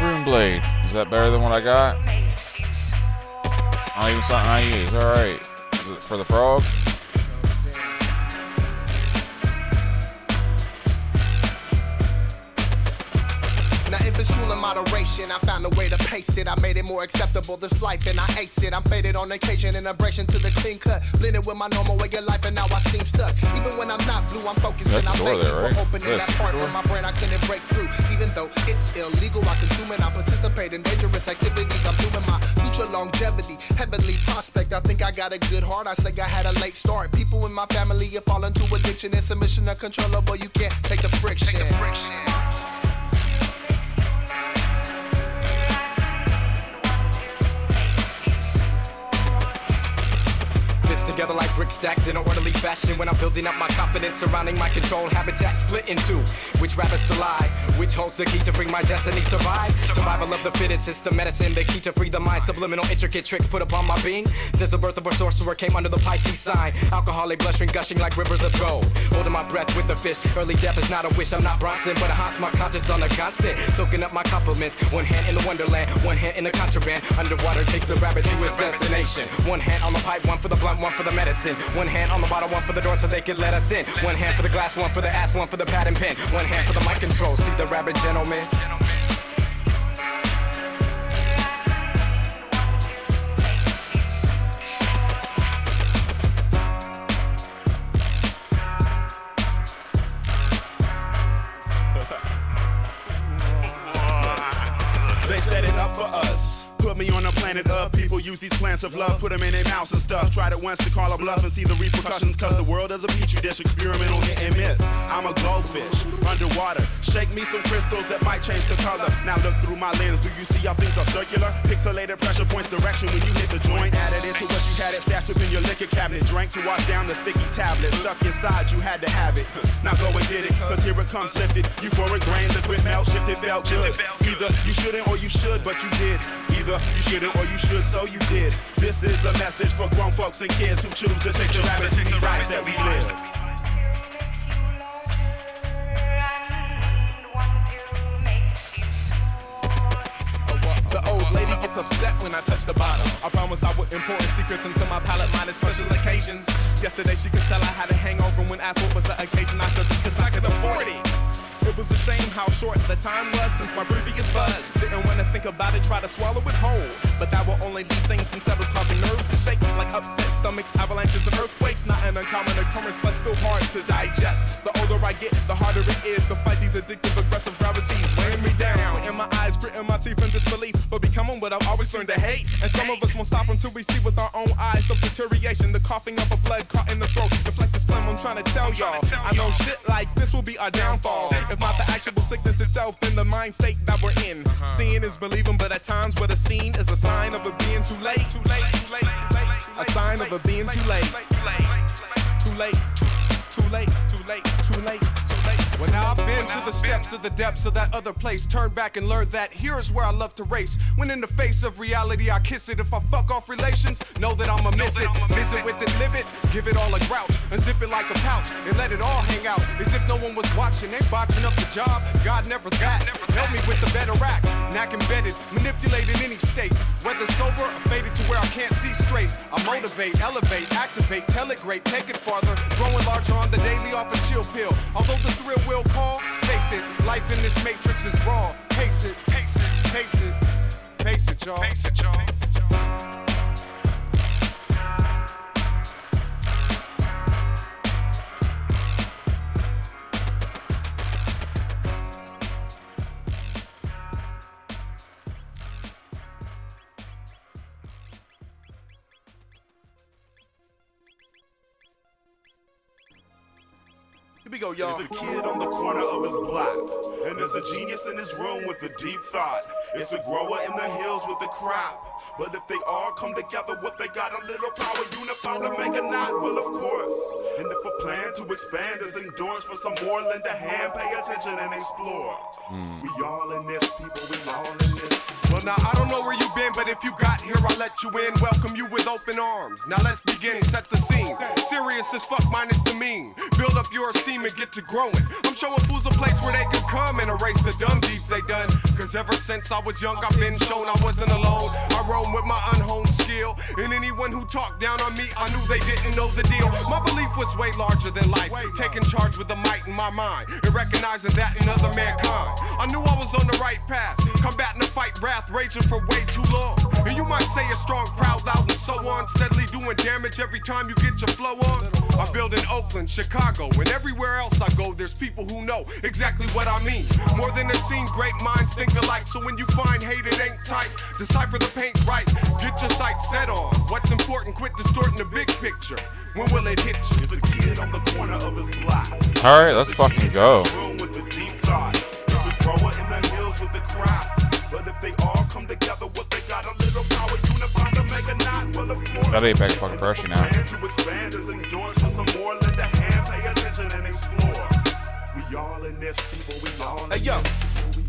Rune Blade. Is that better than what I got? Not even something I use. Alright. Is it for the frog? Now if it's cool in moderation, I found a way to pace it. I made it more acceptable this life and I ace it. I'm faded on occasion in abrasion to the clean cut. Blended with my normal way of life and now I seem stuck. Even when I'm not blue, I'm focused and I thank you for opening that part of my brain I couldn't break through. Even though it's illegal, I consume it. I participate in dangerous activities. I'm doing my future longevity, heavenly prospect. I think I got a good heart. I say I had a late start. People in my family have fallen to addiction and submission uncontrollable. You can't take the friction. Together like bricks stacked in an orderly fashion. When I'm building up my confidence surrounding my control habitat, split in two. Which rabbit's the lie? Which holds the key to bring my destiny? Survive. Survival of the fittest is the medicine, the key to free the mind. Subliminal intricate tricks put upon my being. Since the birth of a sorcerer came under the Pisces sign. Alcoholic blushing, gushing like rivers of gold. Holding my breath with the fish. Early death is not a wish. I'm not Bronson, but it haunts my conscience on a constant. Soaking up my compliments. One hand in the wonderland, one hand in the contraband. Underwater takes the rabbit to his destination. One hand on the pipe, one for the blunt, one for the medicine. One hand on the bottle, one for the door so they can let us in. One hand for the glass, one for the ass, one for the pad and pen. One hand for the mic control. See the rabbit gentleman. They set it up for us. Put Put me on a planet of people, use these plants of love, put them in their mouths and stuff. Tried it once to call a bluff and see the repercussions, cause the world is a petri dish, experimental hit and miss. I'm a goldfish, underwater. Shake me some crystals that might change the color. Now look through my lens, do you see how things are circular? Pixelated pressure points direction when you hit the joint. Added into what you had it stashed up in your liquor cabinet. Drank to wash down the sticky tablet. Stuck inside, you had to have it. Now go and get it, cause here it comes lifted. Euphoric grain, liquid melt, shifted, felt good. Either you shouldn't or you should, but you did. Either you shouldn't or you should, so you did. This is a message for grown folks and kids who choose to chase the rabbit to these lives that we live. The old lady gets upset when I touch the bottom. I promise I would import secrets into my palate, minus special occasions. Yesterday she could tell I had a hangover when asked what was the occasion. I said because I could afford it. It was a shame how short the time was since my previous buzz. Didn't want to think about it, try to swallow it whole. But that will only leave things unsettled, causing nerves to shake like upset stomachs, avalanches, and earthquakes. Not an uncommon occurrence, but still hard to digest. The older I get, the harder it is to fight these addictive, aggressive gravities weighing me down. Squinting my eyes, gritting my teeth in disbelief, but becoming what I've always learned to hate. And some of us won't stop until we see with our own eyes of deterioration, the coughing up of blood caught in the throat, the flexus phlegm. I'm trying to tell y'all, I know shit like this will be our downfall. If not the actual sickness itself, then the mind state that we're in. Seeing is believing, but at times what is seen is a sign of it being too late. Too late, too late, too late. A sign of it being too late. Too late, too late, too late, too late. Well, now I've been to the steps of the depths of that other place. Turn back and learn that here is where I love to race. When in the face of reality, I kiss it. If I fuck off relations, know that I'ma miss it. Visit with it, live it, give it all a grouch. Unzip it like a pouch and let it all hang out. As if no one was watching, they botching up the job. God never that. Help me with the better act. Knack embedded, manipulate in any state. Whether sober or faded to where I can't see straight. I motivate, elevate, activate, tell it great, take it farther. Growing larger on the daily off a chill pill. Although the thrill will call, face it. Life in this matrix is raw. Pace it, pace it, pace it, pace it, y'all. Pace it, y'all. Here we go, y'all. There's a kid on the corner of his block, and there's a genius in his room with a deep thought. It's a grower in the hills with a crop. But if they all come together, what they got, a little power unified to make a knot? Well, of course. And if a plan to expand is endorsed for some more, lend a hand, pay attention, and explore. We all in this, people, we all in this. Well, now, I don't know where you've been, but if you got here, I'll let you in. Welcome you with open arms. Now, let's begin, set the scene. Serious as fuck, minus the mean. Build up your esteem and get to growing. I'm showing fools a place where they can come and erase the dumb deeds they done. Cause ever since I was young, I've been shown I wasn't alone. I roam with my unhoned skill. And anyone who talked down on me, I knew they didn't know the deal. My belief was way larger than life. Taking charge with the might in my mind. And recognizing that in other mankind. I knew I was on the right path. Combating the fight, wrath, raging for way too long. And you might say you're strong, proud, loud, and so on. Steadily doing damage every time you get your flow on. I build in Oakland, Chicago, and everywhere else I go, there's people who know exactly what I mean. More than a scene, great minds think alike. So when you find hate, it ain't tight. Decipher the paint right. Get your sights set on what's important. Quit distorting the big picture. When will it hit you? There's a kid on the corner of his block. All right, let's fucking go. Grower in the hills with the crop. But if they all come together, what they got, a little power unified to make a knot. Well, of course. Gotta get back to fucking pressure now. To expand is endorsed for some more. Lend a hand, pay attention, and explore. We all in this, people. We all in hey, yo.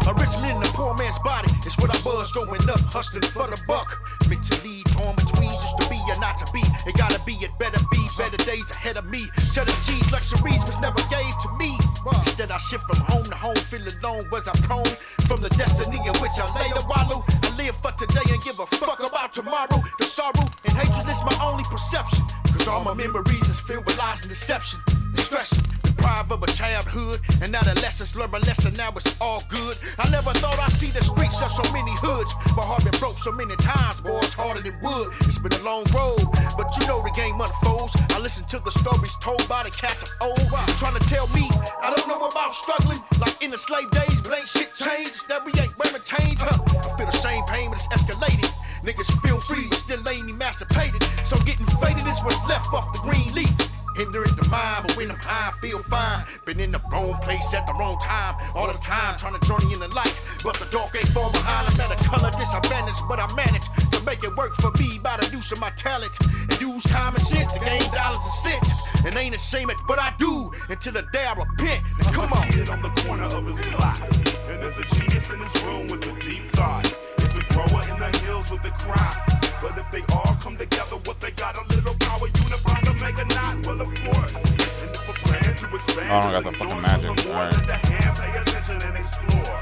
A rich man in a poor man's body is what I was growing up, hustling for the buck. Mentally torn between just to be or not to be. It gotta be, it better be, better days ahead of me. Cheddar cheese luxuries was never gave to me. Instead I shift from home to home, feeling alone was I prone from the destiny in which I later wallow. I live for today and give a fuck about tomorrow. The sorrow and hatred is my only perception. Cause all my memories is filled with lies and deception. Distraction, deprived of a childhood, and adolescence learn a lesson, now it's all good. I never thought I'd see the streets of so many hoods. My heart been broke so many times, boy, it's harder than wood. It's been a long road, but you know the game unfolds. I listen to the stories told by the cats of old. Trying to tell me I don't know about struggling like in the slave days, but ain't shit changed. That we ain't women change, huh? I feel the same pain, but it's escalated. Niggas feel free, still ain't emancipated. So getting faded is what's left off the green leaf. Hindering the mind, but when I'm high, I feel fine. Been in the wrong place at the wrong time, all the time, trying to journey in the light. But the dark ain't fall behind. I'm at a color disadvantage, but I managed to make it work for me by the use of my talent. And use common sense to gain dollars and cents. And ain't ashamed, but I do until the day I repent. Now, come on. Kid on the corner of his block, and there's a genius in his room with a deep thought. It's a grower in the hills with a crop. But if they all come together, what they got a little power unified to make a knot. Well, of course. And if a plan to expand, I don't got the fucking magic. All right. let the hand pay attention and explore.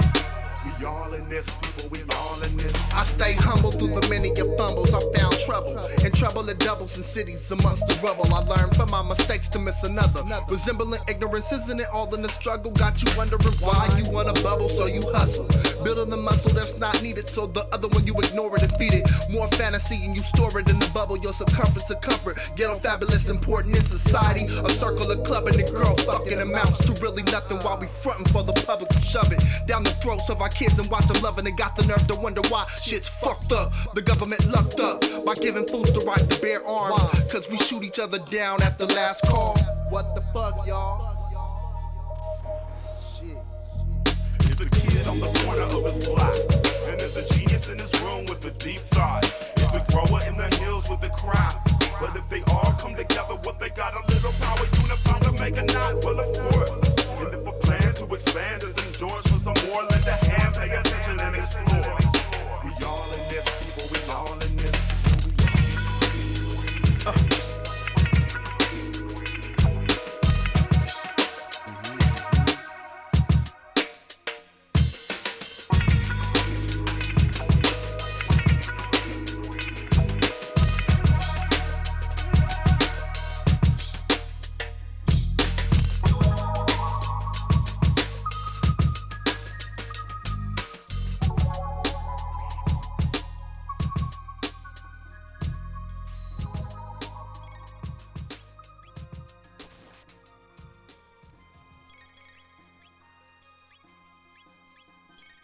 We all in this, people, we all in this. I stay humble through the many of fumbles. I found trouble, and trouble that doubles in cities amongst the rubble. I learned from my mistakes to miss another. Resembling ignorance, isn't it all in the struggle? Got you wondering why you wanna bubble, so you hustle. Building the muscle that's not needed, so the other one you ignore it and feed it. More fantasy and you store it in the bubble. Your circumference of comfort, ghetto fabulous, important in society. A circle of club and the girl fucking amounts to really nothing while we frontin' for the public to shove it down the throats of our kids and watch them loving. They got the nerve to wonder why shit's fucked up. The government lucked up by giving fools the right to bear arms. Cause we shoot each other down at the last call. What the fuck, y'all? It's a kid on the corner of his block, and there's a genius in his room with a deep thought. It's a grower in the hills with a crop. But if they all come together, what they got a little power unified to make a knot. Well, of course. And if a plan to expand is endorsed for some more, lend a hand, pay attention and explore. We all in this, people, we all in this.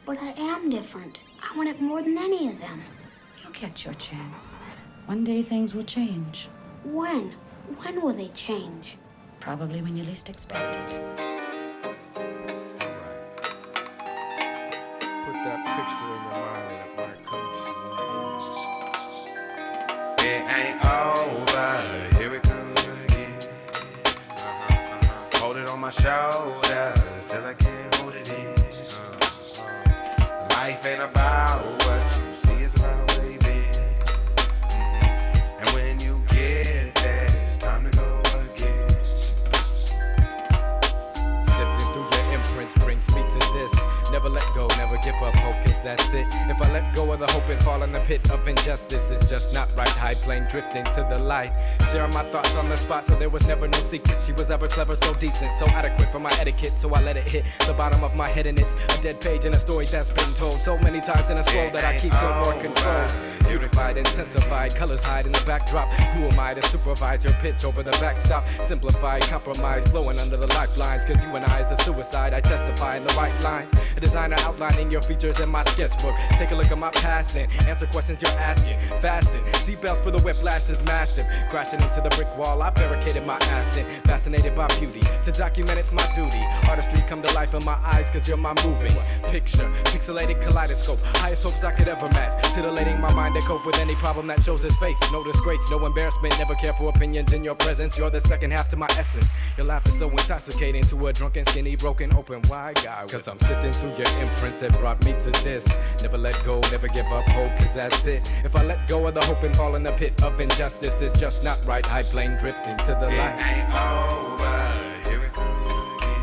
But I am different. I want it more than any of them. You'll get your chance. One day things will change. When? When will they change? Probably when you least expect it. Put that picture in your mind and it might come to you. It ain't over, here it comes again. Hold it on my shoulders till I can't hold it in. Life ain't about what you see, it's about where you been. And when you get there, it's time to go again. Sifting through your imprints brings me to this. Never let go, never give up hope, cause that's it. If I let go of the hope and fall in the pit of injustice, it's just not right. High plane drifting to the light. Sharing my thoughts on the spot, so there was never no secret. She was ever clever, so decent, so adequate for my etiquette. So I let it hit the bottom of my head, and it's a dead page in a story that's been told so many times in a scroll that I keep good more control. Beautified, intensified, colors hide in the backdrop. Who am I to supervise your pitch over the backstop? Simplified, compromise, flowing under the lifelines. Cause you and I is a suicide, I testify in the right lines. A designer outlining your features in my sketchbook. Take a look at my past and answer questions you're asking. Fasten, seatbelts for the whiplash is massive. Crashing into the brick wall, I barricaded my ass in. Fascinated by beauty, to document it's my duty. Artistry come to life in my eyes cause you're my moving picture. Pixelated kaleidoscope, highest hopes I could ever match. Titillating my mind to cope with any problem that shows its face. No disgrace, no embarrassment, never care for opinions in your presence. You're the second half to my essence. Your laugh is so intoxicating to a drunken, skinny, broken, open, wide guy. Cause I'm sifting through your imprints that brought me to this. Never let go, never give up hope, cause that's it. If I let go of the hope and fall in the pit of injustice, it's just not right. High plane drifting to the light. It ain't over, here it comes again.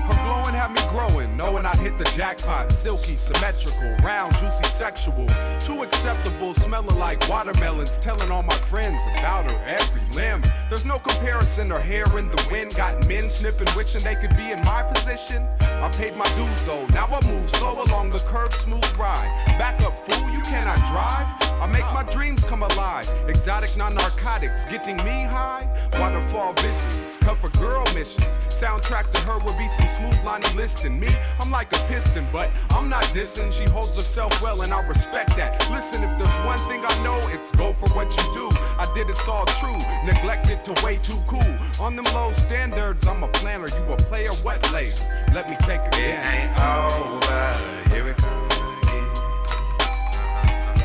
Her glowing had me growing, knowing I'd hit the jackpot. Silky, symmetrical, round, juicy, sexual. Too acceptable, smelling like watermelons. Telling all my friends about her every limb. There's no comparison, her hair in the wind. Got men sniffing, wishing they could be in my position. I paid my dues though, now I move slow along the curved, smooth ride. Back up, fool, you cannot drive. I make my dreams come alive. Exotic non-narcotics getting me high. Waterfall visions, cover girl missions. Soundtrack to her would be some smooth line of listing. Me, I'm like a piston, but I'm not dissing. She holds herself well and I respect that. Listen, if there's one thing I know, it's go for what you do. I did it's all true, neglected to way too cool. On them low standards, I'm a planner, you a player, what later? Let me take it. It ain't over, here it comes again.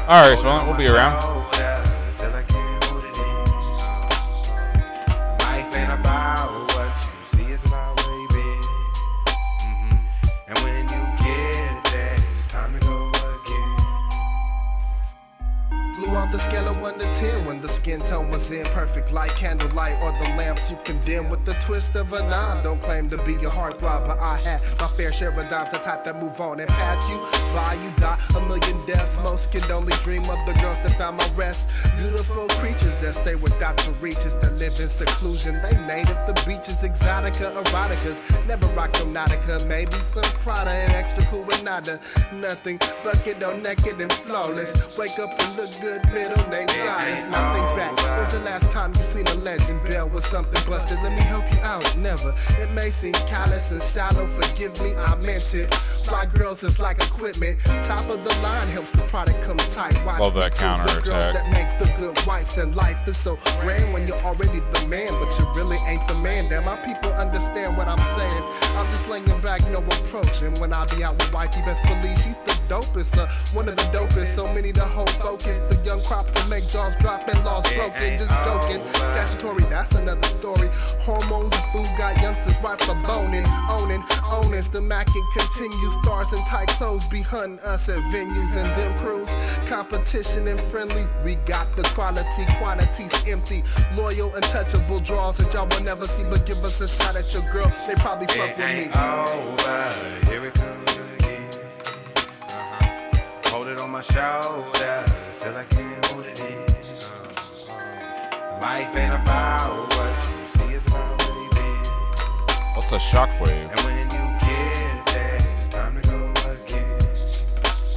Alright, so we'll be around. Still I can't hold it in. Life ain't about what you see, it's about where you been. And when you get there, it's time to go again. Flew off the scale of 1 to 10 when the skin tone was in. Perfect light, candlelight, or the lamps you condemn with the twist of a knob. Don't claim to be a heartthrob, but I had my fair share of dimes. The type that move on and pass you by. You die a million deaths. Most can only dream of the girls that found my rest. Beautiful creatures that stay without your reaches, that live in seclusion. They native the beaches, exotica, eroticas. Never rock no nautica. Maybe some Prada and extra cool with nada. Nothing bucket on naked and flawless. Wake up and look good, middle name goddess. Now think back, when's the last time you seen a legend bell with something busted? Let me help you out, never. It may seem callous and shallow, forgive me, I meant it. Fly girls is like equipment. Top of the line helps the product come tight. Watch love that counter the girls attack. that make the good wives, and life is so grand when you're already the man, but you really ain't the man. Damn, my people understand what I'm saying. I'm just laying back, no approach. And when I be out with wife, you best believe she's the dopest, one of the dopest. So many to hold focus. The young crop to make jaws drop and laws broken. Just joking. Statutory, that's another story. Hormones and food got youngsters ripe for boning, owning. The macking continues. Stars in tight clothes be hunting us at venues and them crews. Competition and friendly, we got the quality. Quantities empty, loyal, untouchable draws that y'all will never see. But give us a shot at your girl, they probably fuck with me. Over, here it comes again. Hold it on my shoulder, still I can't hold it in. Life ain't about what you see, it's about where you been. What's a shockwave? And when you get there, it's time to go again.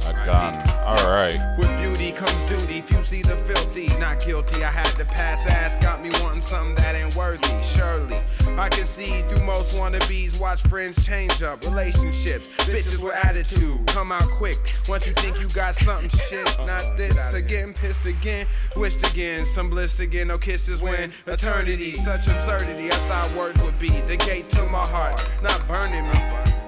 A gun. Alright. With beauty comes duty, if you see the filthy, not guilty. I had to pass ass, got me wanting something that ain't worthy. Surely, I can see through most wannabes, watch friends change up, relationships, bitches with attitude, come out quick. Once you think you got something, shit, not this again, pissed again, wished again, some bliss again, no kisses when eternity, such absurdity. I thought words would be the gate to my heart, not burning me.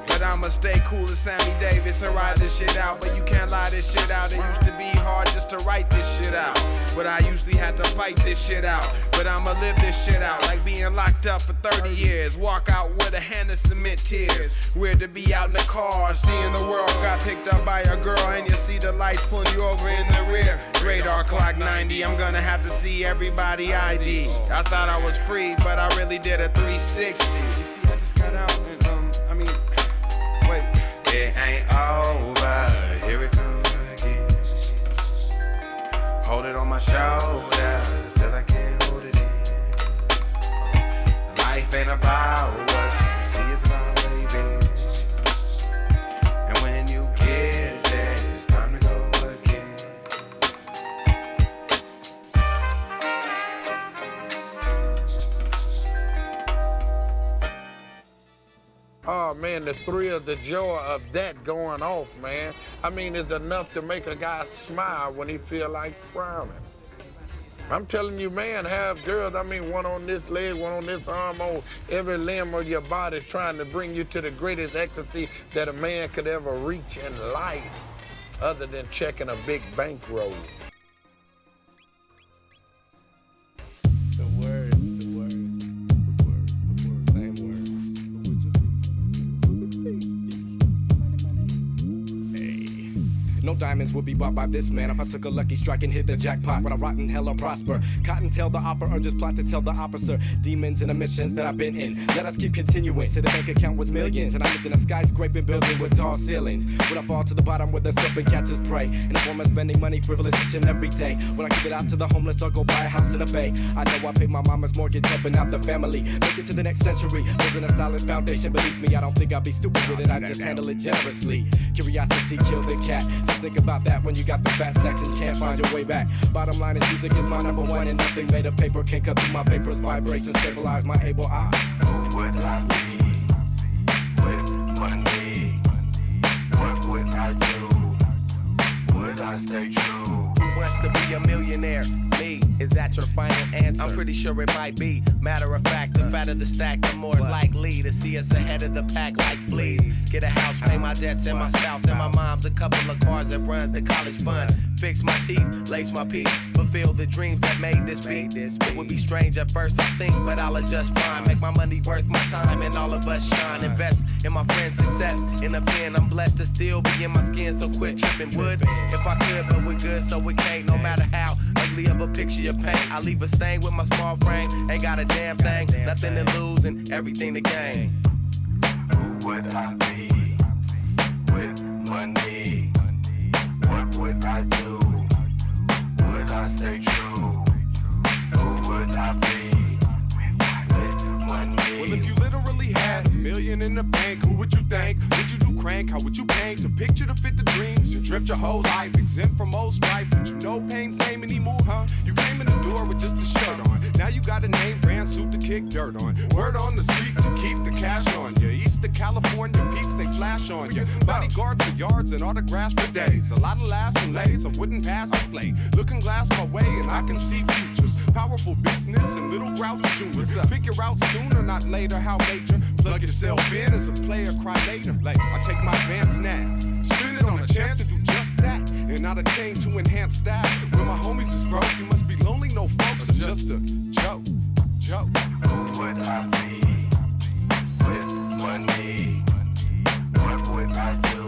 But I'ma stay cool as Sammy Davis and ride this shit out. But you can't lie this shit out. It used to be hard just to write this shit out. But I usually had to fight this shit out. But I'ma live this shit out like being locked up for 30 years. Walk out with a hand of cement tears. Weird to be out in the car, seeing the world got picked up by a girl. And you see the lights pulling you over in the rear. Radar clock 90, I'm gonna have to see everybody ID. I thought I was free, but I really did a 360. You see, I just got out and wait. It ain't over, here it comes again. Hold it on my shoulder, still I can't hold it in. Life ain't about what you see, it's about where you been. And when you get there, it's time to go again. Oh man, the thrill, the joy of that going off, man. I mean, it's enough to make a guy smile when he feel like frowning. I'm telling you, man, have girls, I mean, one on this leg, one on this arm, on every limb of your body, trying to bring you to the greatest ecstasy that a man could ever reach in life, other than checking a big bankroll. No diamonds would be bought by this man if I took a lucky strike and hit the jackpot. When I rot in hell or prosper, cottontail the opera or just plot to tell the officer demons and the missions that I've been in. Let us keep continuing. Say the bank account was millions, and I lived in a skyscraping building with tall ceilings. Would I fall to the bottom with a serpent catches prey? In the form of spending money frivolous each and every day. When I give it out to the homeless or go buy a house in the bay, I know I paid my mama's mortgage, helping out the family. Make it to the next century, building a solid foundation. Believe me, I don't think I'll be stupid with it. I just handle it generously. Curiosity killed the cat. Just think about that when you got the fast stacks and you can't find your way back. Bottom line is music is my number one and nothing made of paper can cut through my papers. Vibrations stabilize my able eye. Who would I be with money? What would I do? Would I stay true? Who wants to be a millionaire? Me. Is that your final answer? I'm pretty sure it might be. Matter of fact, the fatter the stack, the more likely to see us ahead of the pack like fleas. Get a house, pay my debts and my spouse and my mom's a couple of cars that run the college fund. Fix my teeth, lace my peak, fulfill the dreams that made this beat. It would be strange at first, I think, but I'll adjust fine. Make my money worth my time and all of us shine. Invest in my friend's success. In the pen, I'm blessed to still be in my skin, so quit tripping wood. If I could, but we're good, so we can't. No matter how ugly of a picture you paint, I leave a stain with my small frame. Ain't got a damn thing, nothing to lose and everything to gain. Who would I be with money? What would I do? Would I stay true? Who would I be with money? Well, if you literally had $1 million in the bank, who would you thank? Would you do crank? How would you paint a picture to fit the dreams? You dripped your whole life, exempt from old strife. Would you know pain's name anymore, huh? You came in the door with just a shirt on. Now you got a name brand suit to kick dirt on. Word on the streets, you keep the cash on you. East of California peeps, they flash on you. Bodyguards for yards and autographs for days. A lot of laughs and lays, I wouldn't pass and play. Looking glass my way and I can see futures. Powerful business and little grouchy juniors. Figure out sooner, not later, how major. Plug yourself in as a player, cry later. Like, I take my advance now. Spend it on a chance to do just that. And not a chain to enhance style. When my homies is broke, you must be lonely, no folks. It's just a joke. Who would I be with money? What would I do?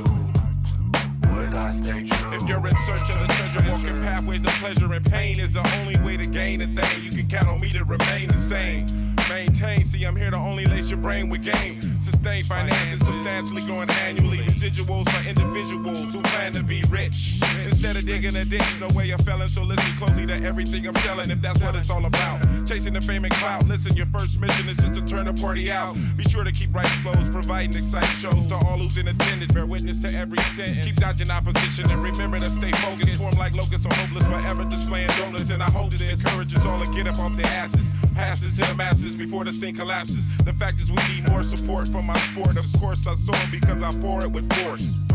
Would I stay true? If you're in search of the treasure, walking pathways of pleasure and pain is the only way to gain a thing. You can count on me to remain the same. Maintain, see, I'm here to only lace your brain with game. Sustain finances substantially growing annually. Residuals for individuals who plan to be rich. Instead of digging a ditch, no way I'm felling. So listen closely to everything I'm selling, if that's what it's all about. Chasing the fame and clout. Listen, your first mission is just to turn the party out. Be sure to keep writing flows, providing exciting shows to all who's in attendance. Bear witness to every sentence. Keep dodging opposition and remember to stay focused. Swarm like locusts or hopeless, forever displaying donuts. And I hope this encourages all to get up off their asses. Pass it to the masses before the scene collapses. The fact is we need more support from my sport. Of course I soar because I pour it with force.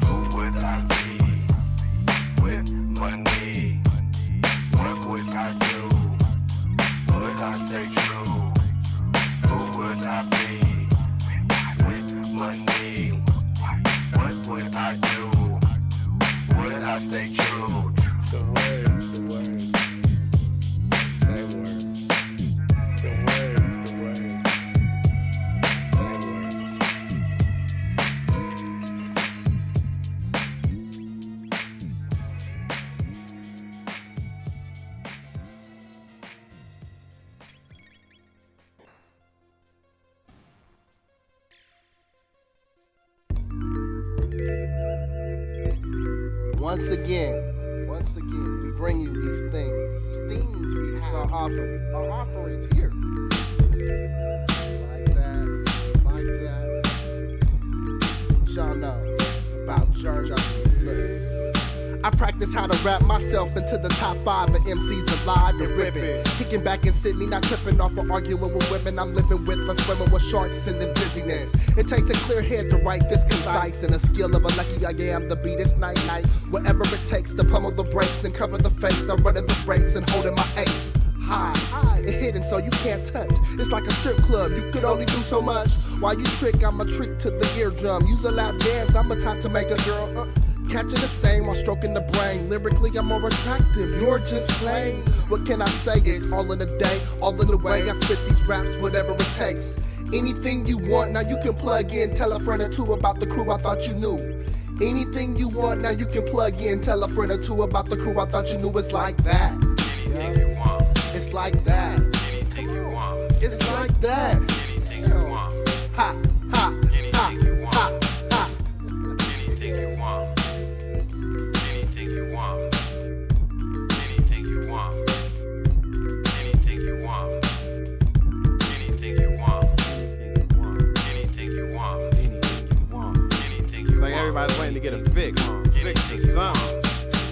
Who would I be with money? What would I do? Would I stay true? Who would I be with money? What would I do? Would I stay true? The words. Say words. The words. Say words. Once again, we bring you these things. Things we have. Our offering here. Like that. What y'all know about Journey? I practice how to rap myself into the top 5 of MCs alive and ripping. Kicking back in Sydney, not tripping off of arguing with women I'm living with. I'm swimming with sharks in this busyness. It takes a clear head to write this concise and a skill of a lucky I am. The beat is night. Whatever it takes to pummel the brakes and cover the face. I'm running the race and holding my ace. High and hidden so you can't touch. It's like a strip club, you could only do so much. While you trick, I'm a treat to the eardrum. Use a lap dance, I'm a type to make a girl catching a stain while stroking the brain. Lyrically, I'm more attractive, you're just plain. What can I say? It's all in the day, all in the way. I spit these raps, whatever it takes. Anything you want, now you can plug in. Tell a friend or two about the crew I thought you knew. Anything you want, now you can plug in. Tell a friend or two about the crew I thought you knew. It's like that. Anything you want. It's like that. Anything you want. It's like that. Anything you want. Ha. Anything you want. Anything you want. Anything you want. Anything you want. Anything you want. Anything you want. Anything you want. It's like everybody's waiting to get a fix.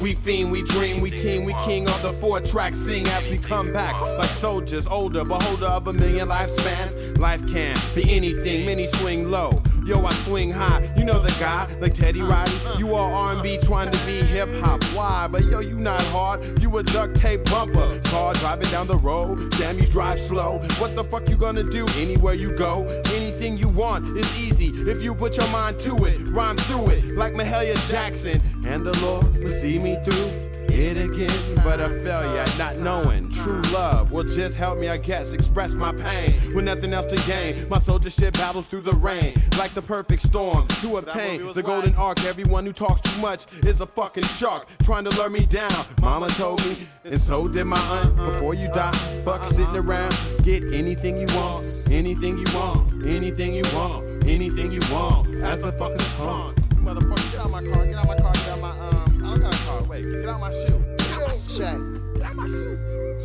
We fiend, we dream, we team, we king on the 4-track sing as we come back like soldiers, older, beholder of a million lifespans. Life can be anything, many swing low. Yo, I swing high, you know the guy, like Teddy Riley. You all R&B trying to be hip-hop, why? But yo, you not hard, you a duct tape bumper. Car driving down the road, damn you drive slow. What the fuck you gonna do anywhere you go? Anything you want is easy if you put your mind to it. Rhyme through it like Mahalia Jackson. And the Lord will see me through it again, but a failure at not knowing true love will just help me, I guess, express my pain with nothing else to gain. My soldier shit battles through the rain like the perfect storm to obtain the golden arc. Everyone who talks too much is a fucking shark trying to lure me down. Mama told me, and so did my aunt. Before you die, fuck sitting around. Get anything you want, anything you want, anything you want, anything you want. As the fucking song. Motherfucker, get out my car, get out my car, get out my I don't got a car. Wait, get out my shoe. Get out my shoe. Get out my shoe.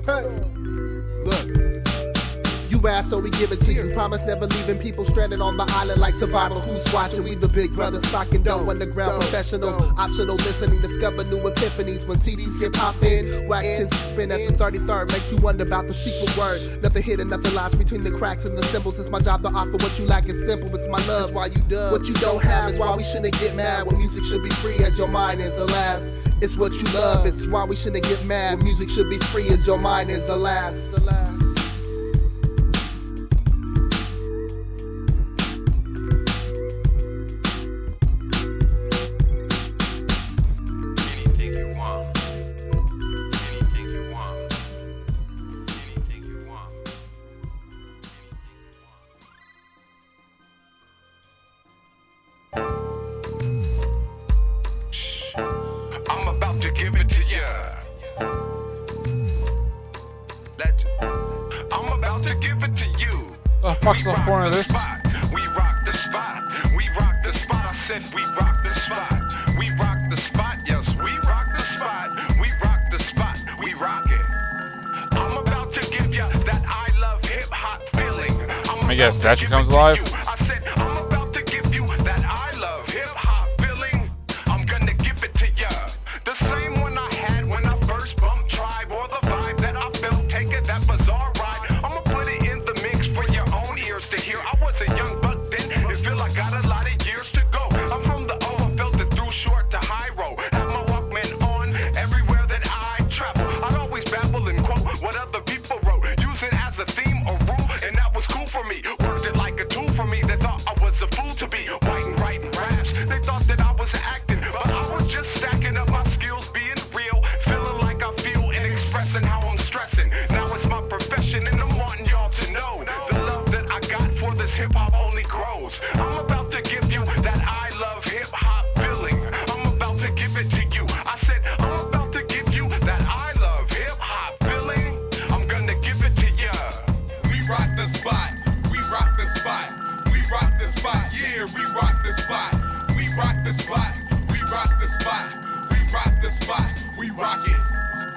Hey, look. You ask, so we give it to you. Promise never leaving people stranded on the island like survival. Who's watching? We the big brothers, stocking dough, underground professionals. Optional listening, discover new epiphanies when CDs get popped in. Wax tends to spin at the 33rd, makes you wonder about the secret word. Nothing hidden, nothing lies between the cracks and the symbols. It's my job to offer what you lack is simple. It's my love, why you dub. What you don't have is why we shouldn't get mad when music should be free as your mind is alas. It's what you love, it's why we shouldn't get mad when music should be free as your mind is alas. What's the point of this? We rock the spot. We rock the spot. I said we rock the spot. We rock the spot. Yes, we rock the spot. We rock the spot. We rock it. I'm about to give you that I love hip hop feeling. I guess that shit comes alive. I said I'm about to give you that I love hip hop feeling. I'm gonna give it to ya. The same one I had when I first bumped Tribe, or the vibe that I felt taking that bizarre ride. I'ma put it in the mix for your own ears to hear. I was a young buck then, it feel I got a lot of years to go. I'm from the O, I felt it through short to high road. Have my Walkman on everywhere that I travel. I'd always babble and quote what other people wrote, use it as a theme or rule, and that was cool for me. Worked it like a tool for me. They thought I was a fool to be white and writing raps. They thought that I was acting, but I was just stacking up my skills, being real, feeling like I feel and expressing how I'm stressing. Now it's my profession, and I'm wanting y'all to know the love that I got for this hip hop only grows. I'm about to give you that I love hip hop feeling. I'm about to give it to you. I said I'm about to give you that I love hip hop feeling. I'm gonna give it to ya. We rock the spot. We rock the spot. We rock the spot. Yeah, we rock the spot. We rock the spot. We rock the spot. We rock the spot. We rock it.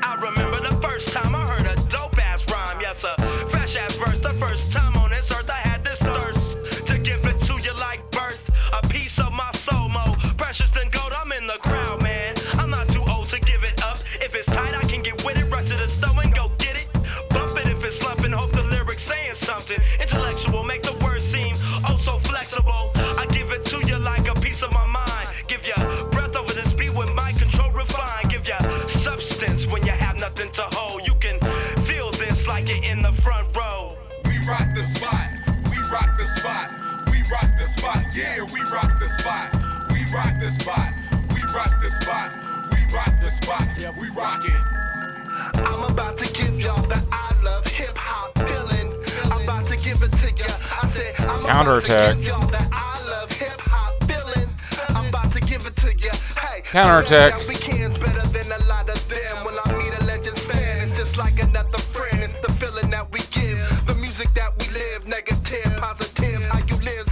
I remember the first time I heard a dope ass rhyme. Yes, a fresh ass verse. The first time on this earth I had this thirst to give it to you like birth. A piece of my soul, more precious than gold. I'm in the crowd, man. I'm not too old to give it up. If it's tight, I can get with it. Rush to the store and go get it. Bump it if it's slumping. Hope the lyrics saying something intellectual. Make the words seem oh so flexible. I give it to you like a piece of my mind. Give you breath over this beat with my control refined. Give you substance when you have nothing to hold. You can feel this like you're in the front row. We rock the spot. We rock the spot. We rock the spot. Yeah, we rock the spot. We rock the spot. We rock the spot. We rock the spot. Yeah, we rock it. I'm about to give y'all the I love hip hop feeling. I'm about to give it to ya. I said I'm Counterattack. about to give y'all the I love hip hop feeling. I'm about to give it to ya. Hey, Counterattack. that weekend's better than a lot of them. When I meet a Legends fan, it's just like another friend. It's the feeling that we give, the music that we live. Negative, positive, how you live,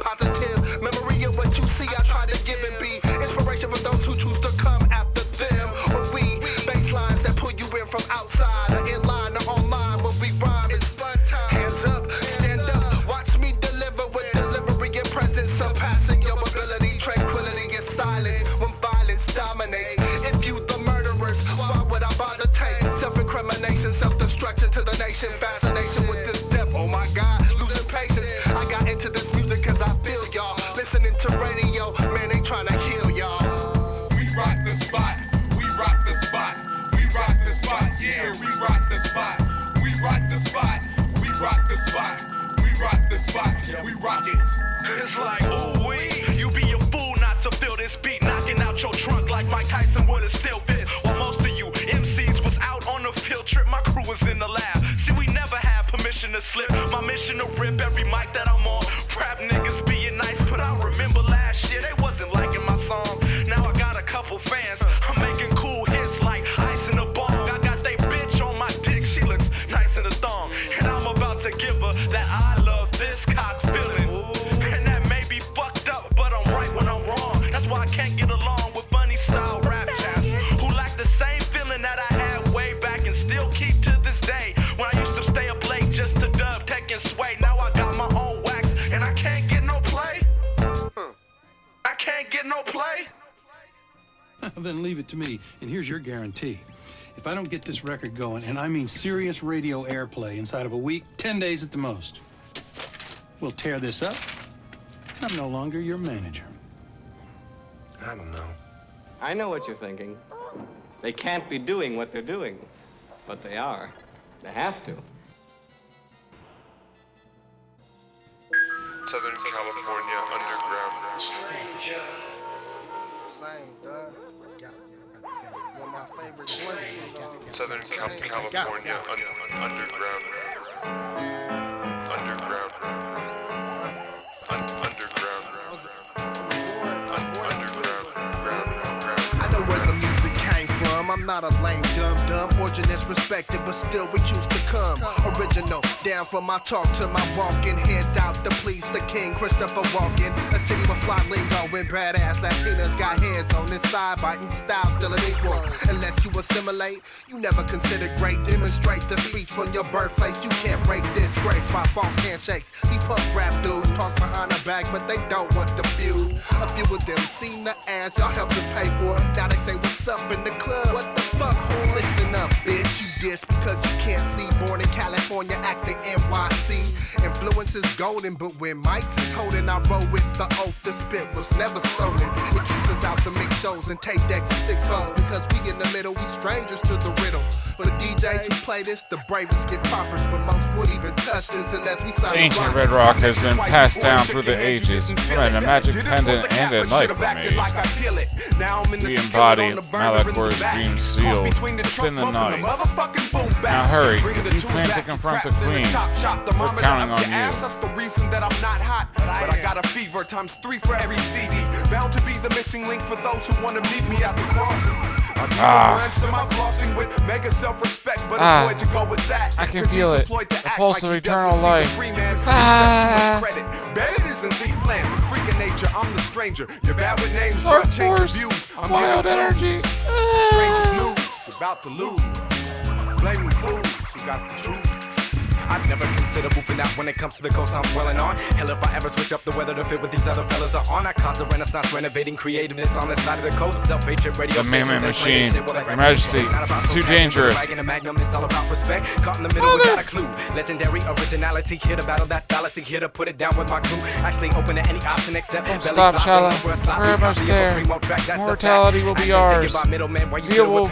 positive. Memory of what you see, I try to give and be inspiration for those who choose to come after them. Or we, baselines that pull you in from outside, or in line or online. When we rhyme, it's fun time. Hands up, stand up, watch me deliver with delivery and presence, surpassing your mobility. Tranquility is silence when violence dominates. eliminates. If you the murderers, why would I bother take? Self-incrimination, self-destruction to the nation. Fascination with this death, oh my God, losing patience. I got into this music cause I feel y'all. Listening to radio, man, they trying to kill y'all. We rock the spot, we rock the spot, we rock the spot, yeah, we rock the spot, we rock the spot, we rock the spot, we rock the spot, yeah, we rock it. It's like, ooh wee, you be a fool not to feel this beat, knocking out your trunk like Mike Tyson would have still bit. While most of you MCs was out on a field trip, my crew was in the lab. See, we never had permission to slip. My mission to rip every mic that I'm on. Rap niggas being nice, but I remember last year they wasn't liking my song. Now I got a couple fans. I'm making cool hits like ice in a bong. I got they bitch on my dick, she looks nice in a thong. And I'm about to give her that I love this cock feeling. And that may be fucked up, but I'm right when I'm wrong. That's why I can't get along with funny style rap chaps who lack the same feeling that I had way back and still keep to this day. When I used to stay up late just to dub, tech and sway. Now I got my own wax and I can't get no play. I can't get no play. Then leave it to me, and here's your guarantee. If I don't get this record going, and I mean serious radio airplay inside of a week, 10 days at the most, we'll tear this up, and I'm no longer your manager. I don't know. I know what you're thinking. They can't be doing what they're doing, but they are. They have to. Southern California Underground. Same, dog. One of my favorite joints. Southern California Underground. Underground. I know where the music came from. I'm not a lame dumb. Origin is respected, but still we choose to come. Original, down from my talk to my walking. Heads out to please the king, Christopher Walken. A city with fly lingo and badass Latinas got heads on this side, biting style still an equal. Unless you assimilate, you never consider great. Demonstrate the speech from your birthplace. You can't raise disgrace by false handshakes. These punk rap dudes talk behind our back, but they don't want the feud. A few of them seen the ass, y'all helped to pay for it. Now they say, what's up in the club? What the fuck? Listen up, bitch. You diss because you can't see. Born in California, acting NYC. Influence is golden, but when Mike's is holding, I roll with the oath. The spit was never stolen. It keeps us out to make shows and tape decks and 6-4s. Because we in the middle, we strangers to the riddle. For the DJs who play this, the bravest get poppers, but most won't even touch this unless we sign. Ancient Red Rock has been passed down through the ages, and a magic pendant and a knife were made. We embody Malachor's dream seal within the night. Now hurry, if you plan to confront the queen, we're counting on you. That's the reason that I'm not hot, but I got a fever times 3 for every CD. Bound to be the missing link for those who want to meet me at the crossing. I do the lines to my flossing with mega self-respect, but avoid to go with that. I can feel it. The pulse of eternal life. Bet it isn't the plan. Freaking nature, I'm the stranger. You're bad with names, bro. Change your views. I'm wild energy. Strangers news. You're about to lose. Blaming fools who got the truth. I've never considered moving out when it comes to the coast I'm dwelling on. Hell, if I ever switch up the weather to fit what these other fellas are on, I cause a renaissance renovating creativeness on the side of the coast. Self-hatred radio. The Mammoth Machine. Your Majesty, it's too dangerous. It's all about respect. Caught in the middle without a clue. Legendary originality. Here to battle that fallacy. Here to put it down with my crew. Actually open to any option except stop, Shala. We're almost there. Mortality will be ours. Zeal will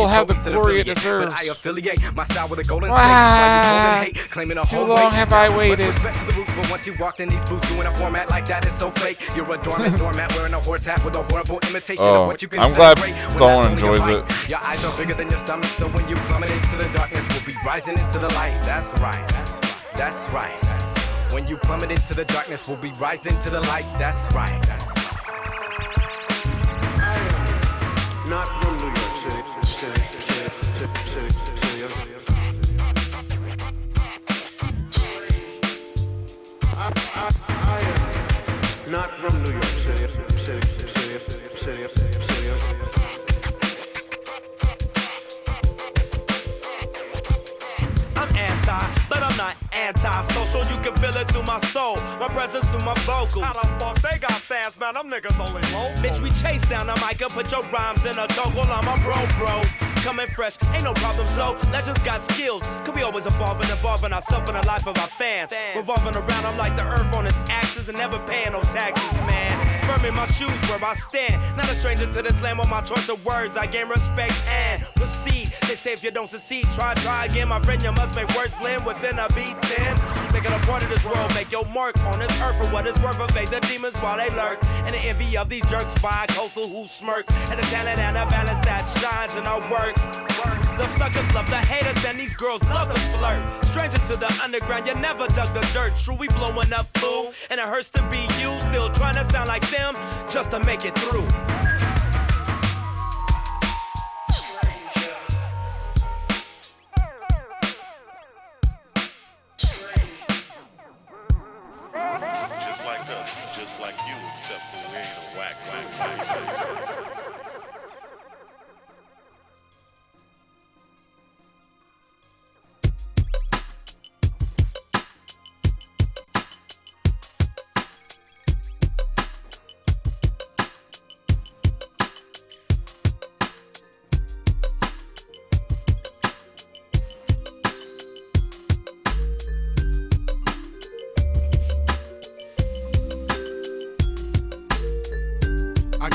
have the glory it deserves. I affiliate my style with a golden Too long have I waited. Respect to the roots, but once you walked in these boots doing a format like that, it's so fake. You're a dormant doormat wearing a horse hat with a horrible imitation of what you can I'm glad Colin enjoys it. Your eyes are bigger than your stomach, so when you plummet into the darkness, we'll be rising into the light. That's right. That's right. When you plummet into the darkness, we'll be rising to the light. That's right. Not from New York City. Not from New York City. I'm anti, but I'm not anti-social, you can feel it through my soul, my presence through my vocals. How the fuck they got fans, man? Them niggas only low. Bitch, we chase down the mic and put your rhymes in a chokehold. I'm a bro. Coming fresh, ain't no problem, so legends got skills. Could we always involving ourselves in the life of our fans. Revolving around, I'm like the earth on its axis and never paying no taxes, man. Firm in my shoes where I stand. Not a stranger to this land with my choice of words. I gain respect and proceed. They say if you don't succeed, try again. My friend, you must make words blend within a beat 10. Make it a part of this world, make your mark on this earth for what it's worth. Evade the demons while they lurk. And the envy of these jerks by coastal who smirk. And the talent and the balance that shines in our work. The suckers love the haters and these girls love to flirt. Stranger to the underground, you never dug the dirt. True, we blowing up, fool. And it hurts to be you, still trying to sound like them just to make it through. Just like us, just like you, except for we ain't a whack.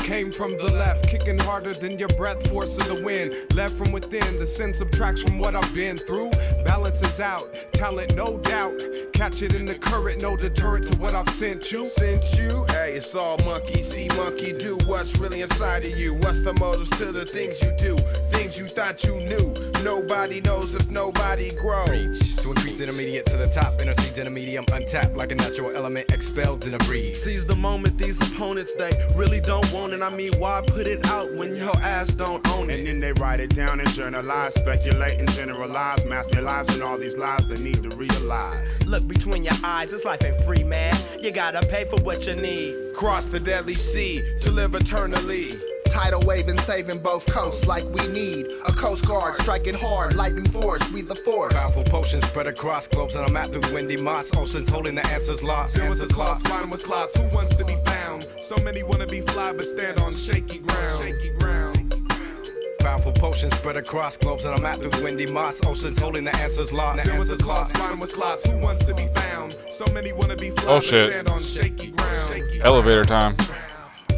Came from the left, kicking harder than your breath, force of the wind. Left from within, the sin subtracts from what I've been through. Balances out, talent no doubt. Catch it in the current, no deterrent to what I've sent you. Hey, it's all monkey see, monkey do. What's really inside of you? What's the motives to the things you do? Things you thought you knew. Nobody knows if nobody grows. Reach to increase intermediate to the top. Intercedes in a medium, untapped like a natural element, expelled in a breeze. Seize the moment, these opponents, they really don't want it. I mean, why put it out when your ass don't own it? And then they write it down and journalize, speculate and generalize, master their lives and all these lies they need to realize. Look between your eyes, this life ain't free, man. You gotta pay for what you need. Cross the deadly sea to live eternally. Tidal wave and saving both coasts like we need. A coast guard striking hard, lightning force, we the force. Powerful potions spread across globes on a map through the windy moss. Oceans holding the answers lost. There was a lost, mine was lost. Who wants to be found? So many wanna be fly but stand on shaky ground. Powerful potions spread across globes on a map through the windy moss. Oceans holding the answers lost. There was a lost, mine was lost. Who wants to be found? So many wanna be fly but stand on shaky ground. Elevator time.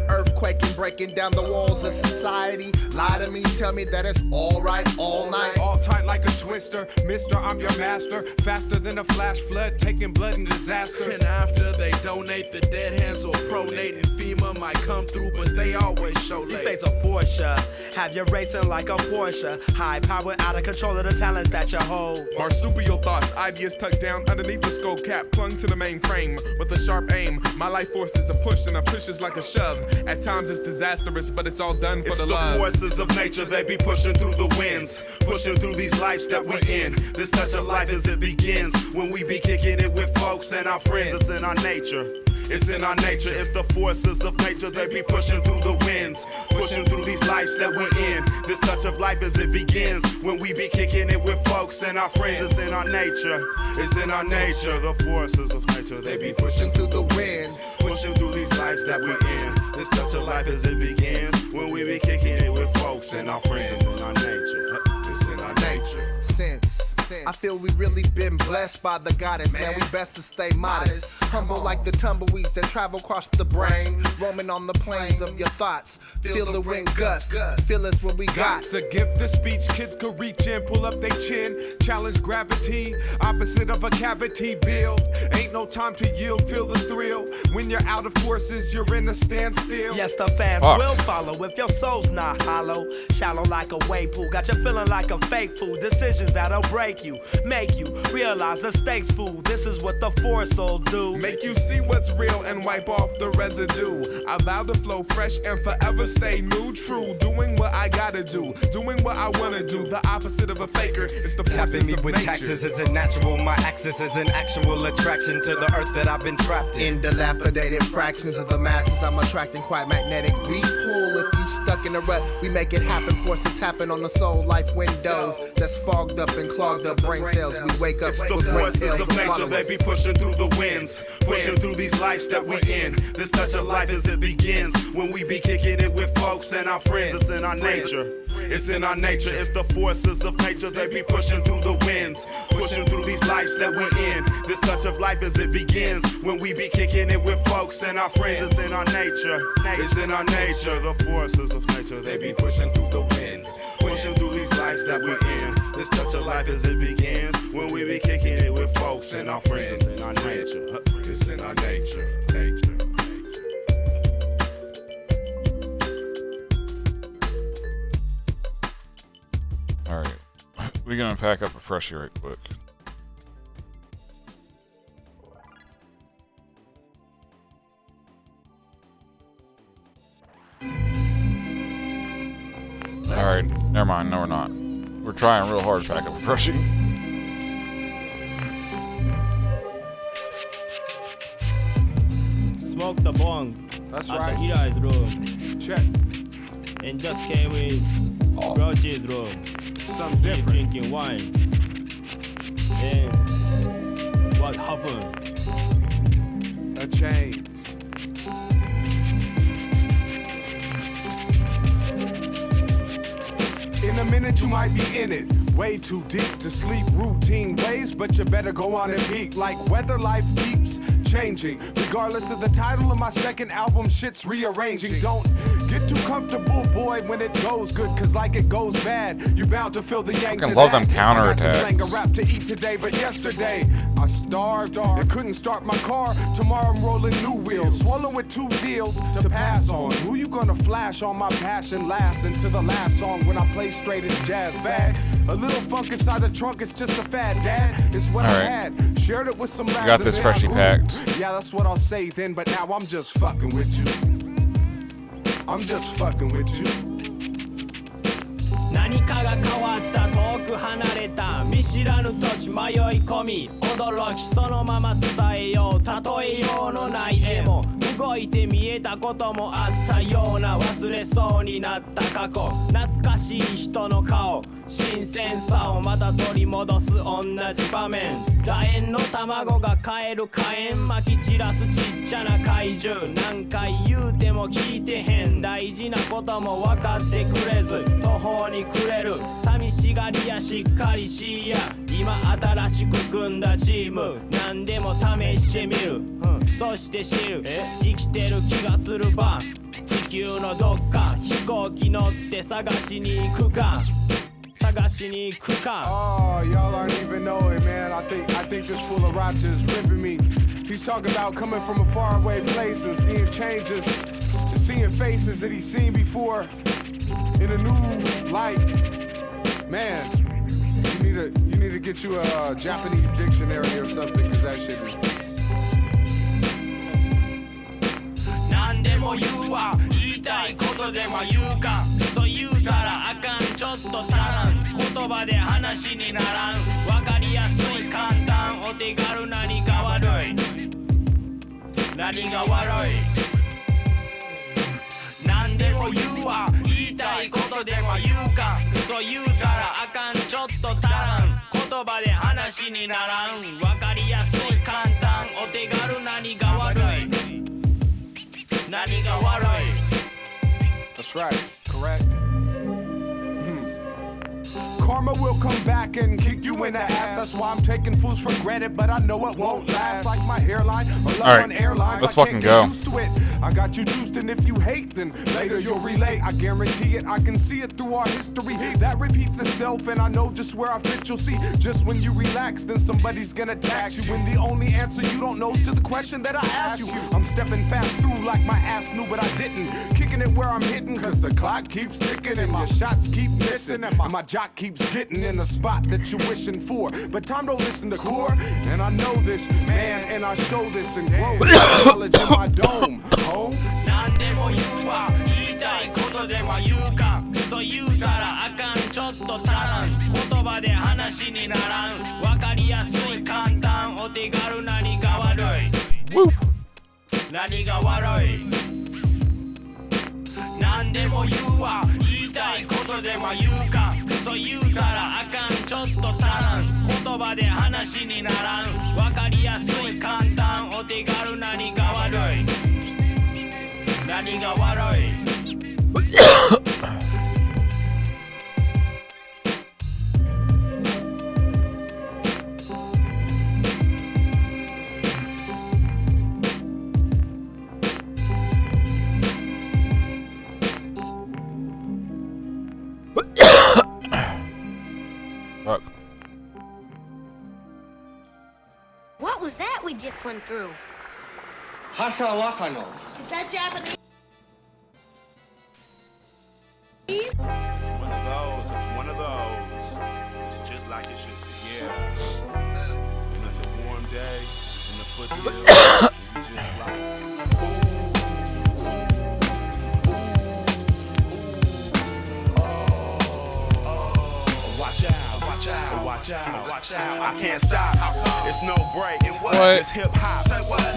Earthquaking, breaking down the walls of society. Lie to me, tell me that it's all right all night. All tight like a twister. Mister, I'm your master. Faster than a flash flood, taking blood and disaster. And after they donate, the dead hands will pronate. And FEMA might come through, but they always show late. These fates are for sure. Have you racing like a Porsche. High power, out of control of the talents that you hold. Marsupial thoughts, ideas tucked down underneath the skull cap, clung to the mainframe with a sharp aim. My life force is a push and a push is like a shove. At times it's disastrous, but it's all done for the love. It's the forces of nature, they be pushing through the winds, pushing through these lives that we in. This touch of life as it begins, when we be kicking it with folks and our friends. It's in our nature. It's in our nature, it's the forces of nature. They be pushing through the winds, pushing through these lives that we're in. This touch of life as it begins, when we be kicking it with folks and our friends. It's in our nature, it's in our nature. The forces of nature, they be pushing through the winds, pushing through these lives that we're in. This touch of life as it begins, when we be kicking it with folks and our friends. It's in our nature, it's in our nature. I feel we really been blessed by the goddess, man. We best to stay modest. Humble like the tumbleweeds that travel across the brain. Roaming on the plains of your thoughts. Feel the wind gust. Feel us what we got. It's a gift of speech, kids could reach in, pull up their chin. Challenge gravity, opposite of a cavity build. Ain't no time to yield, feel the thrill. When you're out of forces, you're in a standstill. Yes, the fans will follow if your soul's not hollow. Shallow like a wave pool, got you feeling like a fake fool. Decisions that'll break you, make you realize the stakes, fool. This is what the force will do. Make you see what's real and wipe off the residue. I vow to flow fresh and forever stay new, true. Doing what I gotta do, doing what I wanna do. The opposite of a faker, it's the forces tapping me of with nature. taxes isn't natural. My axis is an actual attraction to the earth that I've been trapped in. In dilapidated fractions of the masses, I'm attracting quite magnetic. We pull if you stuck in a rut. We make it happen, force it tapping on the soul life windows that's fogged up and clogged up. brain cells. We wake up It's the with brain forces cells of that nature, follow they us. be pushing through the winds, pushing through these lives that we in. This touch of life as it begins, when we be kicking it with folks and our friends. It's in our nature, it's in our nature. It's the forces of nature, they be pushing through the winds, pushing through these lives that we in. This touch of life as it begins, when we be kicking it with folks and our friends. It's in our nature, it's in our nature. The forces of nature, they be pushing through the winds, pushing through these lives that we in. This touch of life as it begins, when we be kicking it with folks and our friends. It's in our nature, it's in our nature, nature. Alright. We're gonna pack up a freshie right quick. Alright, never mind, no we're not. We're trying real hard to pack up a freshie. Smoke the bong. That's at right. the Eli's room. Check. And just came with Roach's room. Something different. Drinking wine. And what happened? A change. In a minute you might be in it, way too deep to sleep routine ways, but you better go on and peak like weather. Life keeps changing, regardless of the title of my second album, shit's rearranging. Don't get too comfortable, boy, when it goes good, cause like it goes bad, you bound to feel the yank to I love that. them counterattacks. I got to slang a rap to eat today, but yesterday I starved and couldn't start my car. Tomorrow I'm rolling new wheels, swollen with 2 deals to pass on. Who you gonna flash on my passion last into the last song when I play straight as jazz fad? A little funk inside the trunk, it's just a fad, dad. It's what I had. Shared it with some lads. got this and freshie then I grew. packed. Yeah, that's what I'll say then, but now I'm just fucking with you. I'm just fucking with you. 何かが変わった遠く離れた見知らぬ土地迷い込み驚きそのまま伝えよう例えようのない絵も動いて見えたこともあったような忘れそうになった過去懐かしい人の顔新鮮さをまた取り戻す同じ場面楕円の卵が変える火炎まき散らすちっちゃな怪獣何回言うても聞いてへん大事なことも分かってくれず途方に暮れる寂しがりやしっかりしや今新しく組んだチーム何でも試してみる、そして知る生きてる気がするば地球のどっか飛行機乗って探しに行くか Oh, y'all aren't even knowing, man. I think this fool of Racha is ripping me. He's talking about coming from a faraway place and seeing changes, and seeing faces that he's seen before in a new light. Man, you need to get you a Japanese dictionary or something, cause that shit is. 何でも言うわ言いたいことでも言うかそう言うたらあかんちょっと足らん言葉で話にならん分かりやすい簡単お手軽何が悪い何が悪い何でも言うわ言いたいことでも言うかそう言うたらあかんちょっと足らん言葉で話にならん分かりやすい簡単お手軽何が悪い何が悪い That's right, correct. Karma will come back and kick you in the ass. That's why I'm taking fools for granted, but I know it won't last. Like my hairline or love on airlines. Let's I fucking can't go. get used to it. I got you juiced, and if you hate, then later you'll relate. I guarantee it. I can see it through our history. That repeats itself, and I know just where I fit. You'll see. Just when you relax, then somebody's gonna tax you. And the only answer you don't know is to the question that I asked you. I'm stepping fast through like my ass knew, but I didn't. Kicking it where I'm hitting, cause the clock keeps ticking and my shots keep missing. And my jock keeps getting in the spot that you're wishing for. But time don't listen to core, and I know this, man, and I show this and grow this knowledge in my dome. Oh. 何でも言うわ言いたいことでは言うかそう言うたらあかんちょっと足らん言葉で話にならん分かりやすい簡単お手軽何が悪い何が悪い何でも言うわ言いたいことでも言うかそう言うたらあかんちょっと足らん葉で話にならんわかりやすい簡単お手軽何が悪い何が悪いFuck. What was that we just went through? Hasha Wakano. Is that Japanese? It's one of those. It's one of those. It's just like it should be. Yeah. And it's a warm day in the foothills. And you just like. Watch out, watch out, watch out, watch out. I can't stop. It's no breaks. It's hip hop.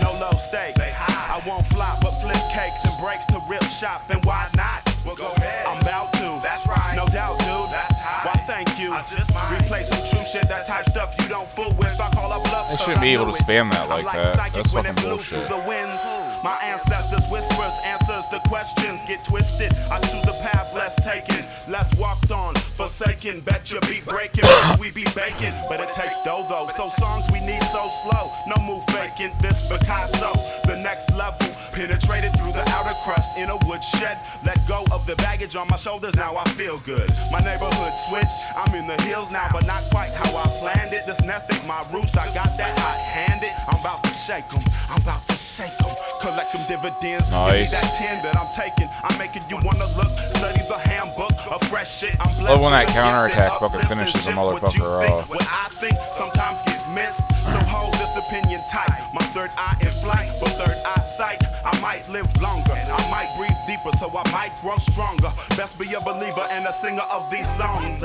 No low stakes. I won't flop, but flip cakes and breaks to rip shop. And why not? Well, go ahead. I'm about to. That's right. No doubt, dude. That's tight. Why, thank you. I just might replay some true shit. That type stuff you don't fool with. I call up bluff. They shouldn't be able to spam that like that. That's fucking bullshit. The winds. My ancestors whispers answers the questions get twisted. I choose the path less taken, less walked on, forsaken. Bet your beat breaking, we be baking. But it takes dough though. So songs we need so slow. No move faking. This Picasso, the next level. Penetrated through the outer crust in a woodshed. Let go of the baggage on my shoulders. Now I feel good. My neighborhood switched. I'm in the hills now, but not quite how I planned it. This nest ain't my roots. I got that hot-handed. I'm about to shake 'em. I'm about to shake 'em. Collect them dividends. Nice. Give me that 10 that I'm taking. I'm making you wanna look. Study the handbook of fresh shit. I'm blessed. Love when that counterattack fucking finishes a motherfucker off. What I think sometimes gets missed. So hold this opinion tight. My third eye in flight, but third eye sight. I might live longer. I might breathe deeper, so I might grow stronger. Best be a believer and a singer of these songs.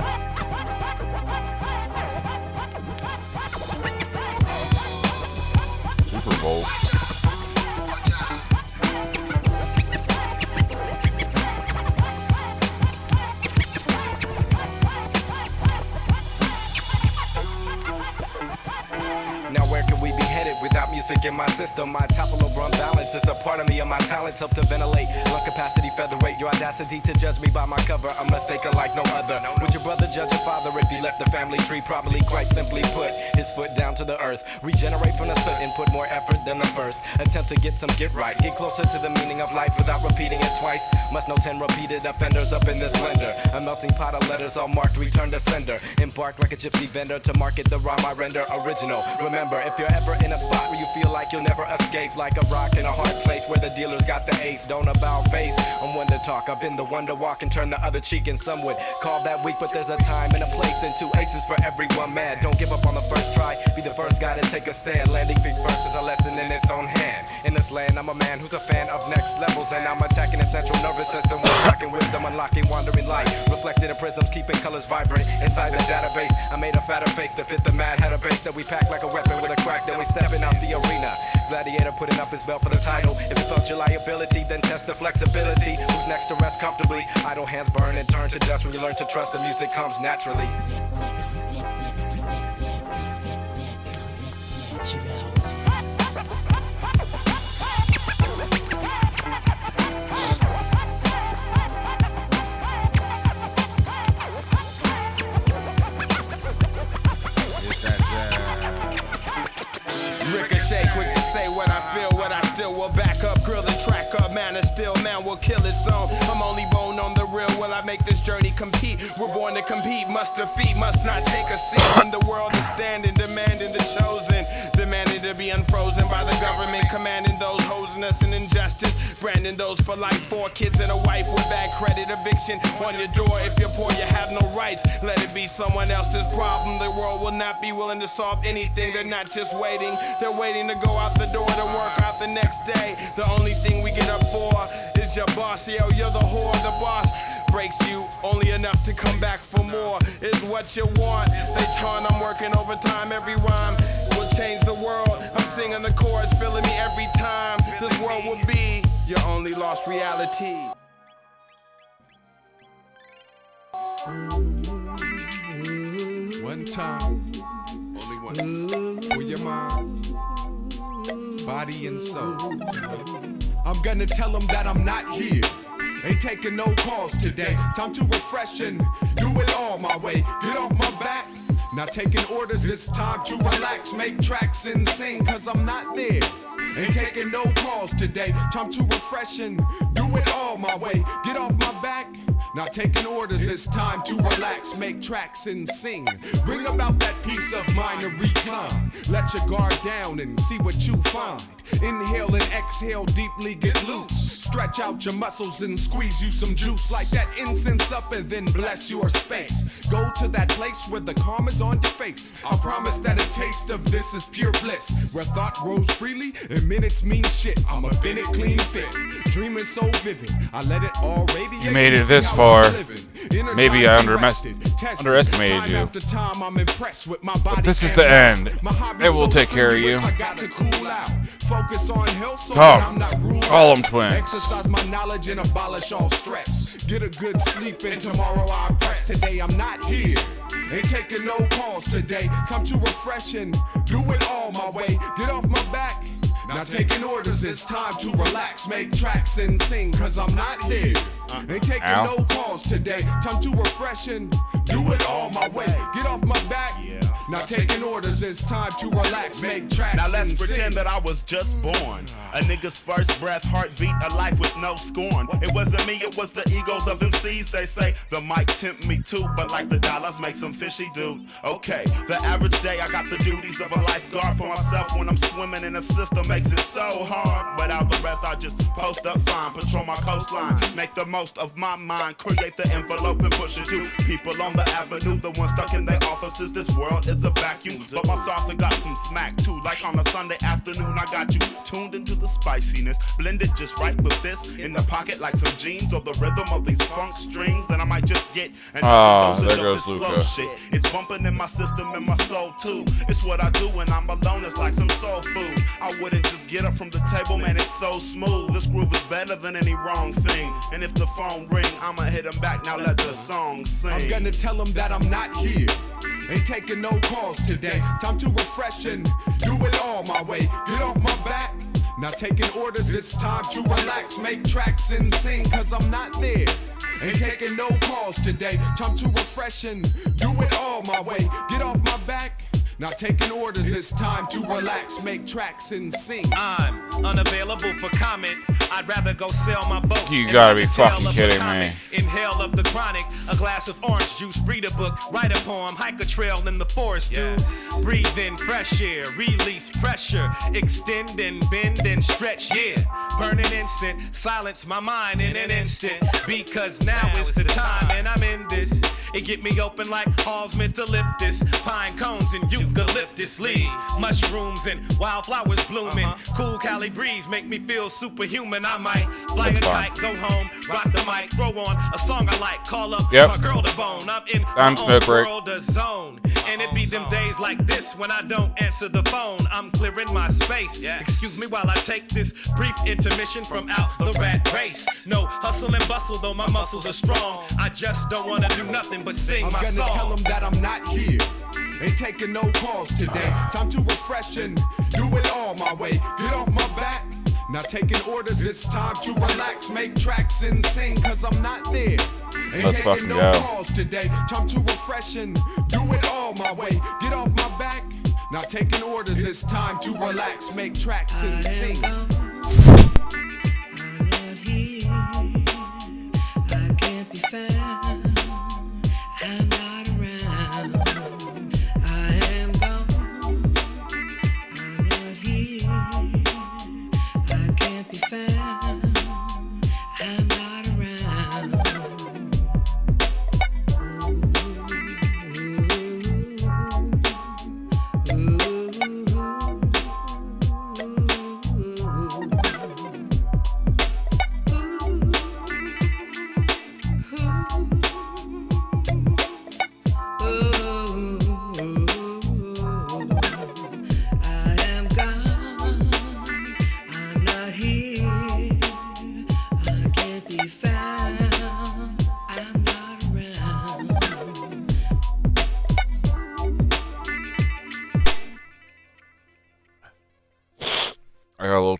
Super Bowl. Now where could we be headed without music in my system? My topple over unbalance is a part of me and my talents help to ventilate. Lung capacity, featherweight, your audacity to judge me by my cover. I'm mistaken like no other. Would your brother judge your father if he left the family tree? Probably, quite simply put, his foot down to the earth. Regenerate from the soot and put more effort than the first. Attempt to get some get right. Get closer to the meaning of life without repeating it twice. Must know 10 repeated offenders up in this blender. A melting pot of letters all marked return to sender. Embark like a gypsy vendor to market the rhyme I render original. Remember, if you're ever in a spot where you feel like you'll never escape, like a rock in a hard place where the dealers got the ace, don't about face. I'm one to talk, I've been the one to walk and turn the other cheek, and some would call that weak, but there's a time and a place and 2 aces for everyone mad. Don't give up on the first try, be the first guy to take a stand. Landing feet first is a lesson in its own hand. In this land, I'm a man who's a fan of next levels, and I'm attacking the central nervous system with shocking wisdom, unlocking wandering light. Reflected in prisms, keeping colors vibrant inside the database. I made a fatter face to fit the mad header base that we pack like a weapon with a crack, then we stepping out the arena. Gladiator putting up his belt for the title. If it felt your liability, then test the flexibility. Who's next to rest comfortably? Idle hands burn and turn to dust when you learn to trust the music comes naturally. Ricochet, quick to say what I feel, what I still will back up, grill the track up, man, and still man will kill its own. I'm only bone on the real, will I make this journey compete? We're born to compete, must defeat, must not take a seat. When the world is standing, demanding the chosen, demanding to be unfrozen by the government, commanding those hosing us in injustice, branding those for life, 4 kids and a wife with bad credit, eviction on your door. If you're poor, you have no rights, let it be someone else's problem. The world will not be willing to solve anything, they're not just waiting, they're waiting to go out the door to work out the next day. The only thing we get up for is your boss. Yo, you're the whore, the boss breaks you only enough to come back for more. Is what you want. They taunt, I'm working overtime. Every rhyme will change the world. I'm singing the chorus, feeling me every time. This world will be your only lost reality. One time, only ones for your mind, body, and soul. I'm gonna tell them that I'm not here. Ain't taking no calls today. Time to refresh and do it all my way. Get off my back. Not taking orders, it's time to relax. Make tracks and sing, cause I'm not there. Ain't taking no calls today. Time to refresh and do it all my way. Get off my back. Not taking orders, it's time to relax, make tracks and sing. Bring about that peace of mind and recline. Let your guard down and see what you find. Inhale and exhale, deeply get loose. Stretch out your muscles and squeeze you some juice. Light that incense up and then bless your space. Go to that place where the calm is on your face. I promise that a taste of this is pure bliss. Where thought grows freely and minutes mean shit. I'm a Bennett clean fit. Dreaming so vivid, I let it all radiate. You made it this far. Maybe I underestimated you. But this is the end. It will take care of you. Tom, call them twins. Exercise my knowledge and abolish all stress. Get a good sleep and tomorrow I press. Today I'm not here. Ain't taking no calls today. Time to refresh and do it all my way. Get off my back. Not taking orders, it's time to relax. Make tracks and sing, cause I'm not here. Ain't taking no calls today. Time to refresh and do it all my way. Get off my back. Not taking orders, it's time to relax. Make tracks now let's and pretend sing. that I was just born. A nigga's first breath, heartbeat, a life with no scorn. It wasn't me, it was the egos of MCs. They say the mic tempt me too, but like the dollars make some fishy dude. Okay, the average day I got the duties of a lifeguard for myself. When I'm swimming in a system makes it so hard. But out the rest I just post up fine, patrol my coastline, make the most of my mind, create the envelope and push it to people on the avenue, the ones stuck in their offices. This world is a vacuum, but my salsa got some smack too. Like on a Sunday afternoon, I got you tuned into the spiciness, blended just right with this in the pocket like some jeans or the rhythm of these funk strings. Then I might just get another dosage of this slow shit. It's bumping in my system and my soul too. It's what I do when I'm alone. It's like some soul food. I wouldn't just get up from the table, man. It's so smooth. This groove is better than any wrong thing. And if the phone ring, I'ma hit him back. Now let the song sing. I'm gonna tell them that I'm not here. Ain't taking no calls today. Time to refresh and do it all my way. Get off my back. Not taking orders, it's time to relax. Make tracks and sing, cause I'm not there. Ain't taking no calls today. Time to refresh and do it all my way. Get off my back. Not taking orders, it's time to relax, make tracks and sing. I'm unavailable for comment. I'd rather go sail my boat. You gotta be fucking kidding me. Inhale up the chronic, a glass of orange juice, read a book, write a poem, hike a trail in the forest, dude. Breathe in fresh air, release pressure, extend and bend and stretch, yeah. Burning incense, silence my mind in an instant, because now is the time and I'm in this. It get me open like Hall's eucalyptus, pine cones and eucalyptus leaves, mushrooms and wildflowers blooming. Cool Cali breeze make me feel superhuman. I might fly a kite, go home, rock the mic, throw on a song I like, call up my girl to bone. I'm in my own world, a zone. And it be them days like this when I don't answer the phone. I'm clearing my space. Excuse me while I take this brief intermission from out the rat race. No hustle and bustle, though my muscles are strong. I just don't wanna do nothing but sing my song. I'm gonna tell them that I'm not here. Ain't taking no calls today. Time to refresh and do it all my way. Get off my back. Not taking orders, it's time to relax. Make tracks and sing, cause I'm not there. Ain't taking no calls today. Time to refresh and do it all my way. Get off my back. Not taking orders, it's time to relax. Make tracks and sing.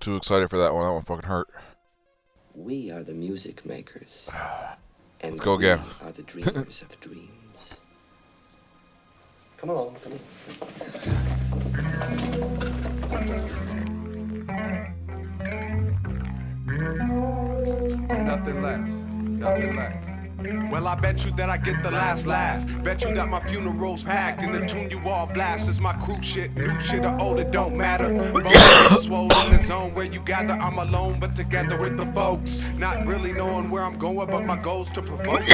too excited for that one. That one fucking hurt. We are the music makers. And Let's go again. We are the dreamers of dreams. Come along, come on. Nothing less. Nothing less. Well, I bet you that I get the last laugh. Bet you that my funeral's packed and the tune you all blast is my crew shit. New shit or old, it don't matter. Both swollen in the zone where you gather. I'm alone, but together with the folks. Not really knowing where I'm going, but my goal's to provoke.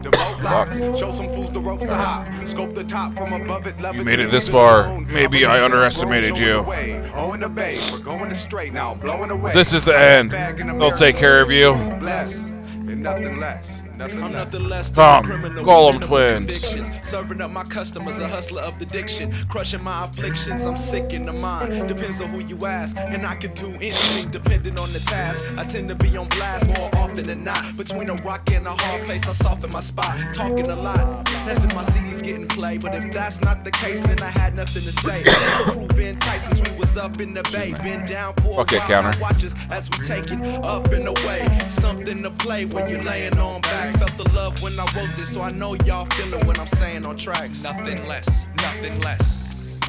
Devote locks, show some fools the ropes to hop. Scope the top from above it, love it. You made it this far. Maybe I underestimated you. Oh, in the bay, we're going straight now, blowing away. This is the end. They'll take care of you. Bless and nothing less. I'm nothing less than Tom, a criminal Golem with twins. convictions. Serving up my customers, a hustler of the diction. Crushing my afflictions, I'm sick in the mind. Depends on who you ask, and I can do anything depending on the task. I tend to be on blast more often than not. Between a rock and a hard place, I soften my spot. Talking a lot, that's if my CD's getting played. But if that's not the case, then I had nothing to say. My crew been tight since we was up in the bay. Been down for a while, now watch us as we take it up and away. Something to play when you're laying on back. Felt the love when I wrote this, so I know y'all feeling what I'm saying on tracks. Nothing less, nothing less.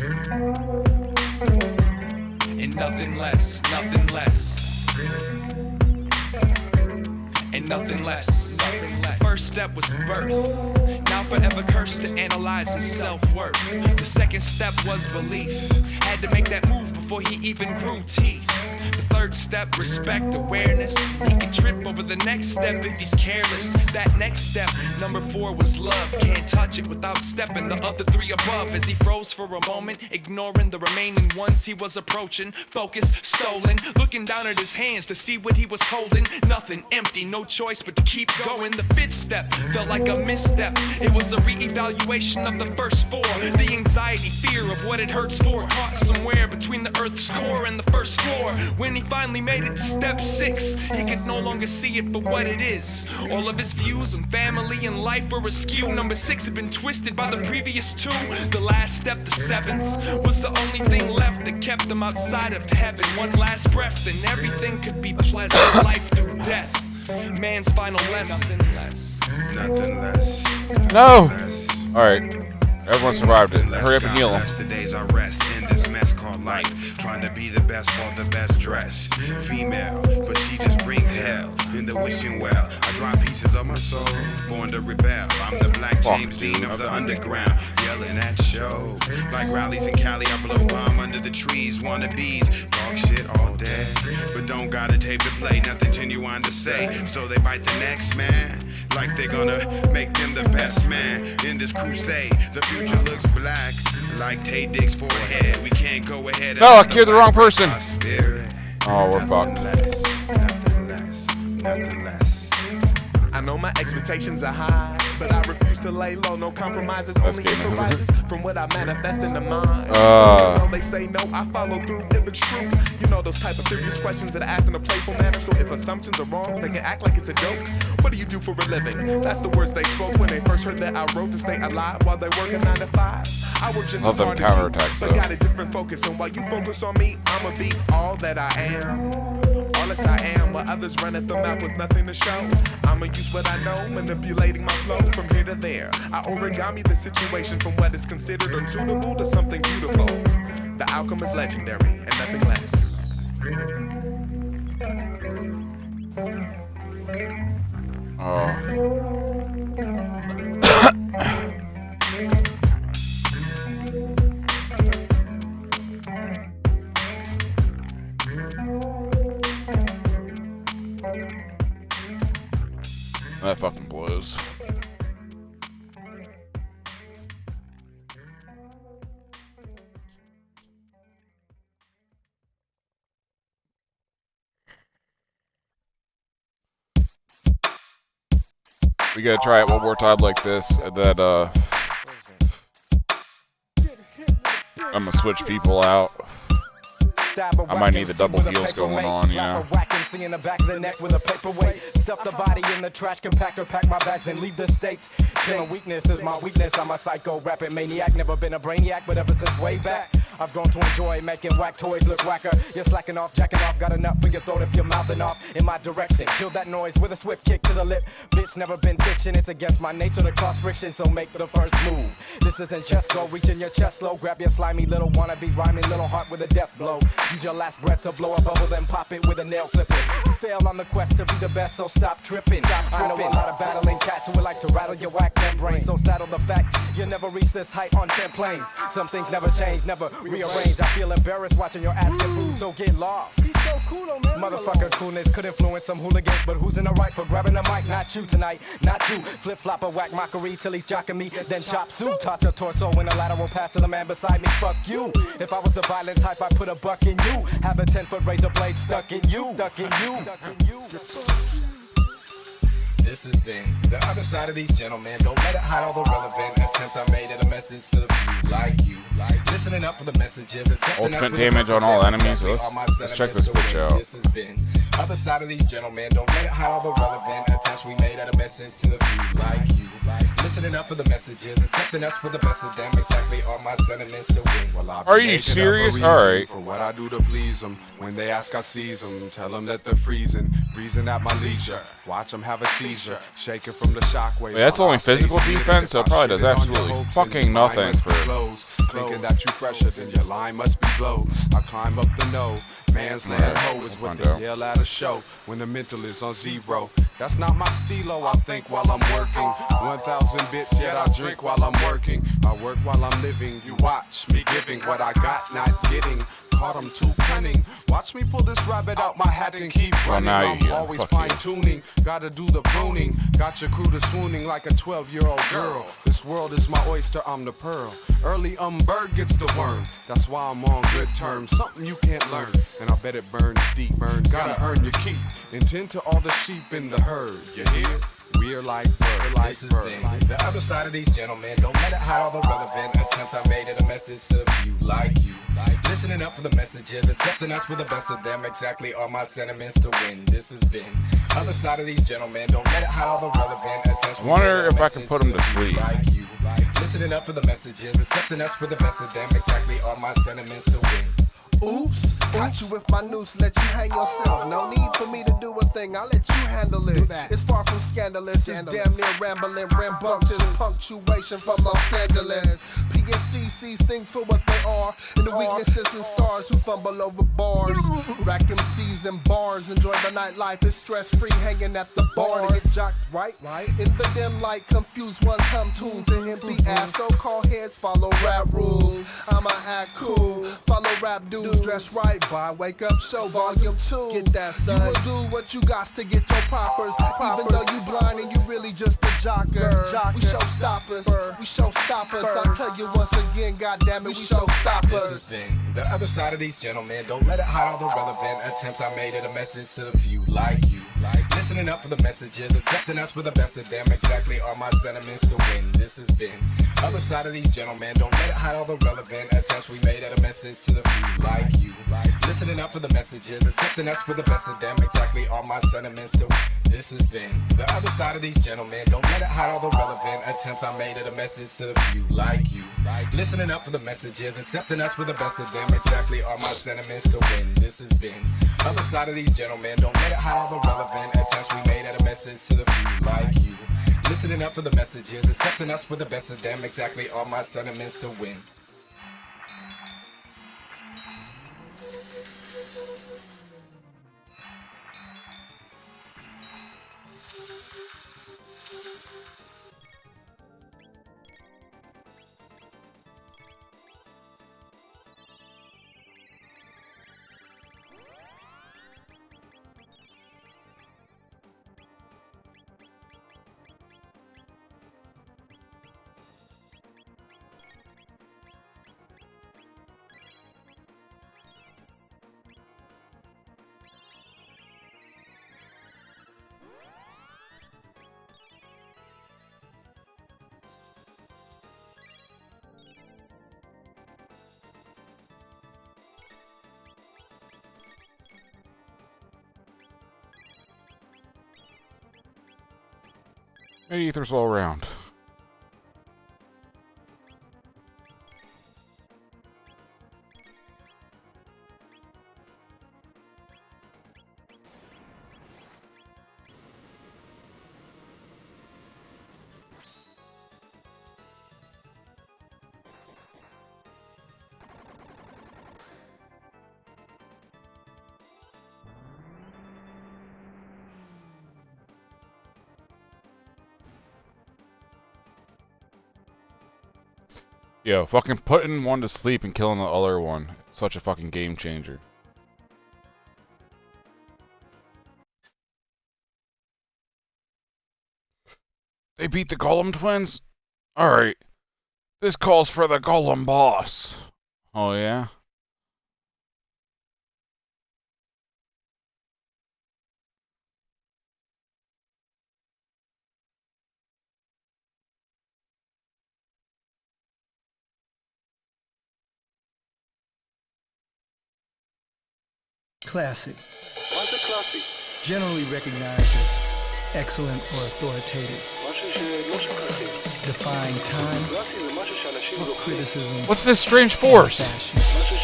And nothing less, nothing less. And nothing less, nothing less. First step was birth. Now forever cursed to analyze his self-worth. The second step was belief. Had to make that move before he even grew teeth. The third step, respect, awareness. He can trip over the next step if he's careless. That next step, number 4 was love. Can't touch it without stepping the other 3 above. As he froze for a moment, ignoring the remaining ones he was approaching. Focus, stolen, looking down at his hands to see what he was holding. Nothing, empty, no choice but to keep going. The 5th step felt like a misstep. It was a re-evaluation of the first 4. The anxiety, fear of what it hurts for. Caught somewhere between the earth's core and the first floor. When he finally made it to step 6, he could no longer see it for what it is. All of his views on family and life were askew. Number 6 had been twisted by the previous 2. The last step, the 7th, was the only thing left that kept him outside of heaven. One last breath and everything could be pleasant. Life through death, man's final lesson. Nothing less. Nothing less. No! Alright. Everyone survived it. Hurry up and heal them. The days I rest in this mess called life. Trying to be the best for the best dressed. Female, but she just brings hell in the wishing well. I drop pieces of my soul, born to rebel. I'm the Black James Dean of the underground. Yelling at shows. Like rallies in Cali, I blow bomb under the trees. Wannabes, talk shit all day. But don't got a tape to play, nothing genuine to say. So they bite the next man. Like they're gonna make them the best man in this crusade. The future looks black, like Tay Dick's forehead. We can't go ahead. No, I cured the wrong person. Oh, we're fucked. Nothing less, nothing less. I know my expectations are high, but I refuse to lay low. No compromises, only improvises from what I manifest in the mind. Even though they say no, I follow through if it's true. You know those type of serious questions that are asked in a playful manner. So if assumptions are wrong, they can act like it's a joke. What do you do for a living? That's the words they spoke when they first heard that I wrote to stay alive while they work a 9 to 5. I work just as hard as you, but got a different focus. And while you focus on me, I'ma be all that I am. All I am, while others run at the mouth with nothing to show. I'ma use what I know, manipulating my flow from here to there. I origami the situation from what is considered unsuitable to something beautiful. The outcome is legendary and nothing less. That fucking blows. We gotta try it one more time like this, and then I'm gonna switch people out. I might need the double heals going on, yeah. pussy in the back of the neck with a paperweight. Stuff the body in the trash compactor, pack my bags and leave the states. Killing weakness is my weakness. I'm a psycho rapping maniac, never been a brainiac, but ever since way back, I've grown to enjoy making whack toys look whacker. You're slacking off, jacking off, got enough for your throat if you're mouthing off in my direction. Kill that noise with a swift kick to the lip. Bitch, never been fiction. It's against my nature to cause friction, so make the first move. This isn't chest go, reaching your chest low. Grab your slimy little wannabe rhyming little heart with a death blow. Use your last breath to blow a bubble, then pop it with a nail clipper. You fail on the quest to be the best, so stop tripping. I know a lot of battling cats who would like to rattle your whack membrane. So saddle the fact you'll never reach this height on 10 planes. Some things never change, never rearrange. I feel embarrassed watching your ass get bruised, so get lost. He's so cool, though, man. Motherfucker coolness could influence some hooligans, but who's in the right for grabbing the mic? Not you tonight, not you. Flip flop a whack mockery till he's jocking me, then chop suit. Touch your torso in a lateral pass to the man beside me. Fuck you. If I was the violent type, I'd put a buck in you. Have a 10-foot razor blade stuck in you. Stuck in you. Stuck in you. This has been the other side of these gentlemen. Don't let it hide all the relevant attempts I made at a message to the few like you. Listening up for the messages. Ultimate damage on all enemies. Let's check this bitch out. This has been other side of these gentlemen. Don't let it hide all the relevant attempts we made at a message to the few like you. Listening up for the messages, accepting us for the best of them. Exactly all my sentiments to win. Well, are you serious? Alright. For what I do to please them. When they ask, I seize them. Tell them that they're freezing. Breezing at my leisure. Watch them have a seizure. Shaking from the shockwaves. Wait, that's only physical defense, so it probably does absolutely fucking nothing for. Thinking that you fresher than your line must be blow. I climb up the no man's land hoe is what they yell at a show when the mental is on zero. That's not my stilo. I think while I'm working 1,000 bits, yet I drink while I'm working. I work while I'm living. You watch me giving what I got, not getting. Caught him too cunning. Watch me pull this rabbit out my hat and keep running. I'm always fine-tuning. Gotta do the pruning. Got your crew to swooning like a 12-year-old girl. This world is my oyster, I'm the pearl. Early bird gets the worm. That's why I'm on good terms. Something you can't learn. And I bet it burns deep. Gotta earn your keep. And tend to all the sheep in the herd. You hear? We're like this is the other side of these gentlemen. Don't let it hide all the relevant attempts I made at a message to the few like you. Listening up for the messages, accepting us for the best of them. Exactly all my sentiments to win. This has been other side of these gentlemen. Don't let it hide all the relevant attempts. I wonder if I can put him to sleep. Like you. Listening up for the messages, accepting us for the best of them. Exactly all my sentiments to win. Oops, got you with my noose, let you hang yourself. No need for me to do a thing, I'll let you handle it. It's far from scandalous, it's damn near rambling, rambunctious punctuation from Los Angeles. PNC sees things for what they are, and the weaknesses and stars who fumble over bars. Rack MCs and bars, enjoy the nightlife, it's stress-free hanging at the bar. Get jocked right, in the dim light, confused ones hum tunes and empty ass. So-called heads follow rap rules. I'ma act cool, follow rap dudes. Dress right by Wake Up Show Volume 2. Get that, son. You will do what you got to get your proppers. Even though you blind and you really just a jocker. We show stoppers. We show stoppers. I tell you once again, goddammit, we show stoppers. This has been the other side of these gentlemen. Don't let it hide all the relevant attempts I made at a message to the few like you. Listening up for the messages, accepting us for the best of them. Exactly all my sentiments to win. This has been other side of these gentlemen. Don't let it hide all the relevant attempts we made at a message to the few like you. Listening up for the messages, accepting us for the best of them. Exactly all my sentiments to win. This has been the other side of these gentlemen. Don't let it hide all the relevant attempts I made at a message to the few like you. Listening up for the messages, accepting us for the best of them. Exactly all my sentiments to win. This has been other side of these gentlemen. Don't let it hide all the relevant attempts we made at a message to the few like you. Listening up for the messages, accepting us for the best of them. Exactly all my sentiments to win. Ethers all around. Yo, fucking putting one to sleep and killing the other one. Such a fucking game changer. They beat the Golem twins? Alright. This calls for the Golem boss. Oh yeah? Classic. What's a classic? Generally recognized as excellent or authoritative. Defying time or criticism. What's this strange force?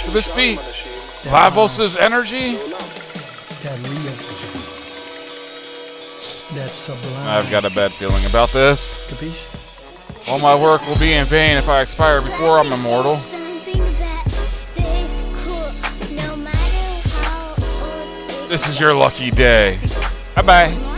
Could this be Lavos' energy? That real. That sublime. I've got a bad feeling about this. Capiche? All my work will be in vain if I expire before I'm immortal. This is your lucky day. Bye-bye.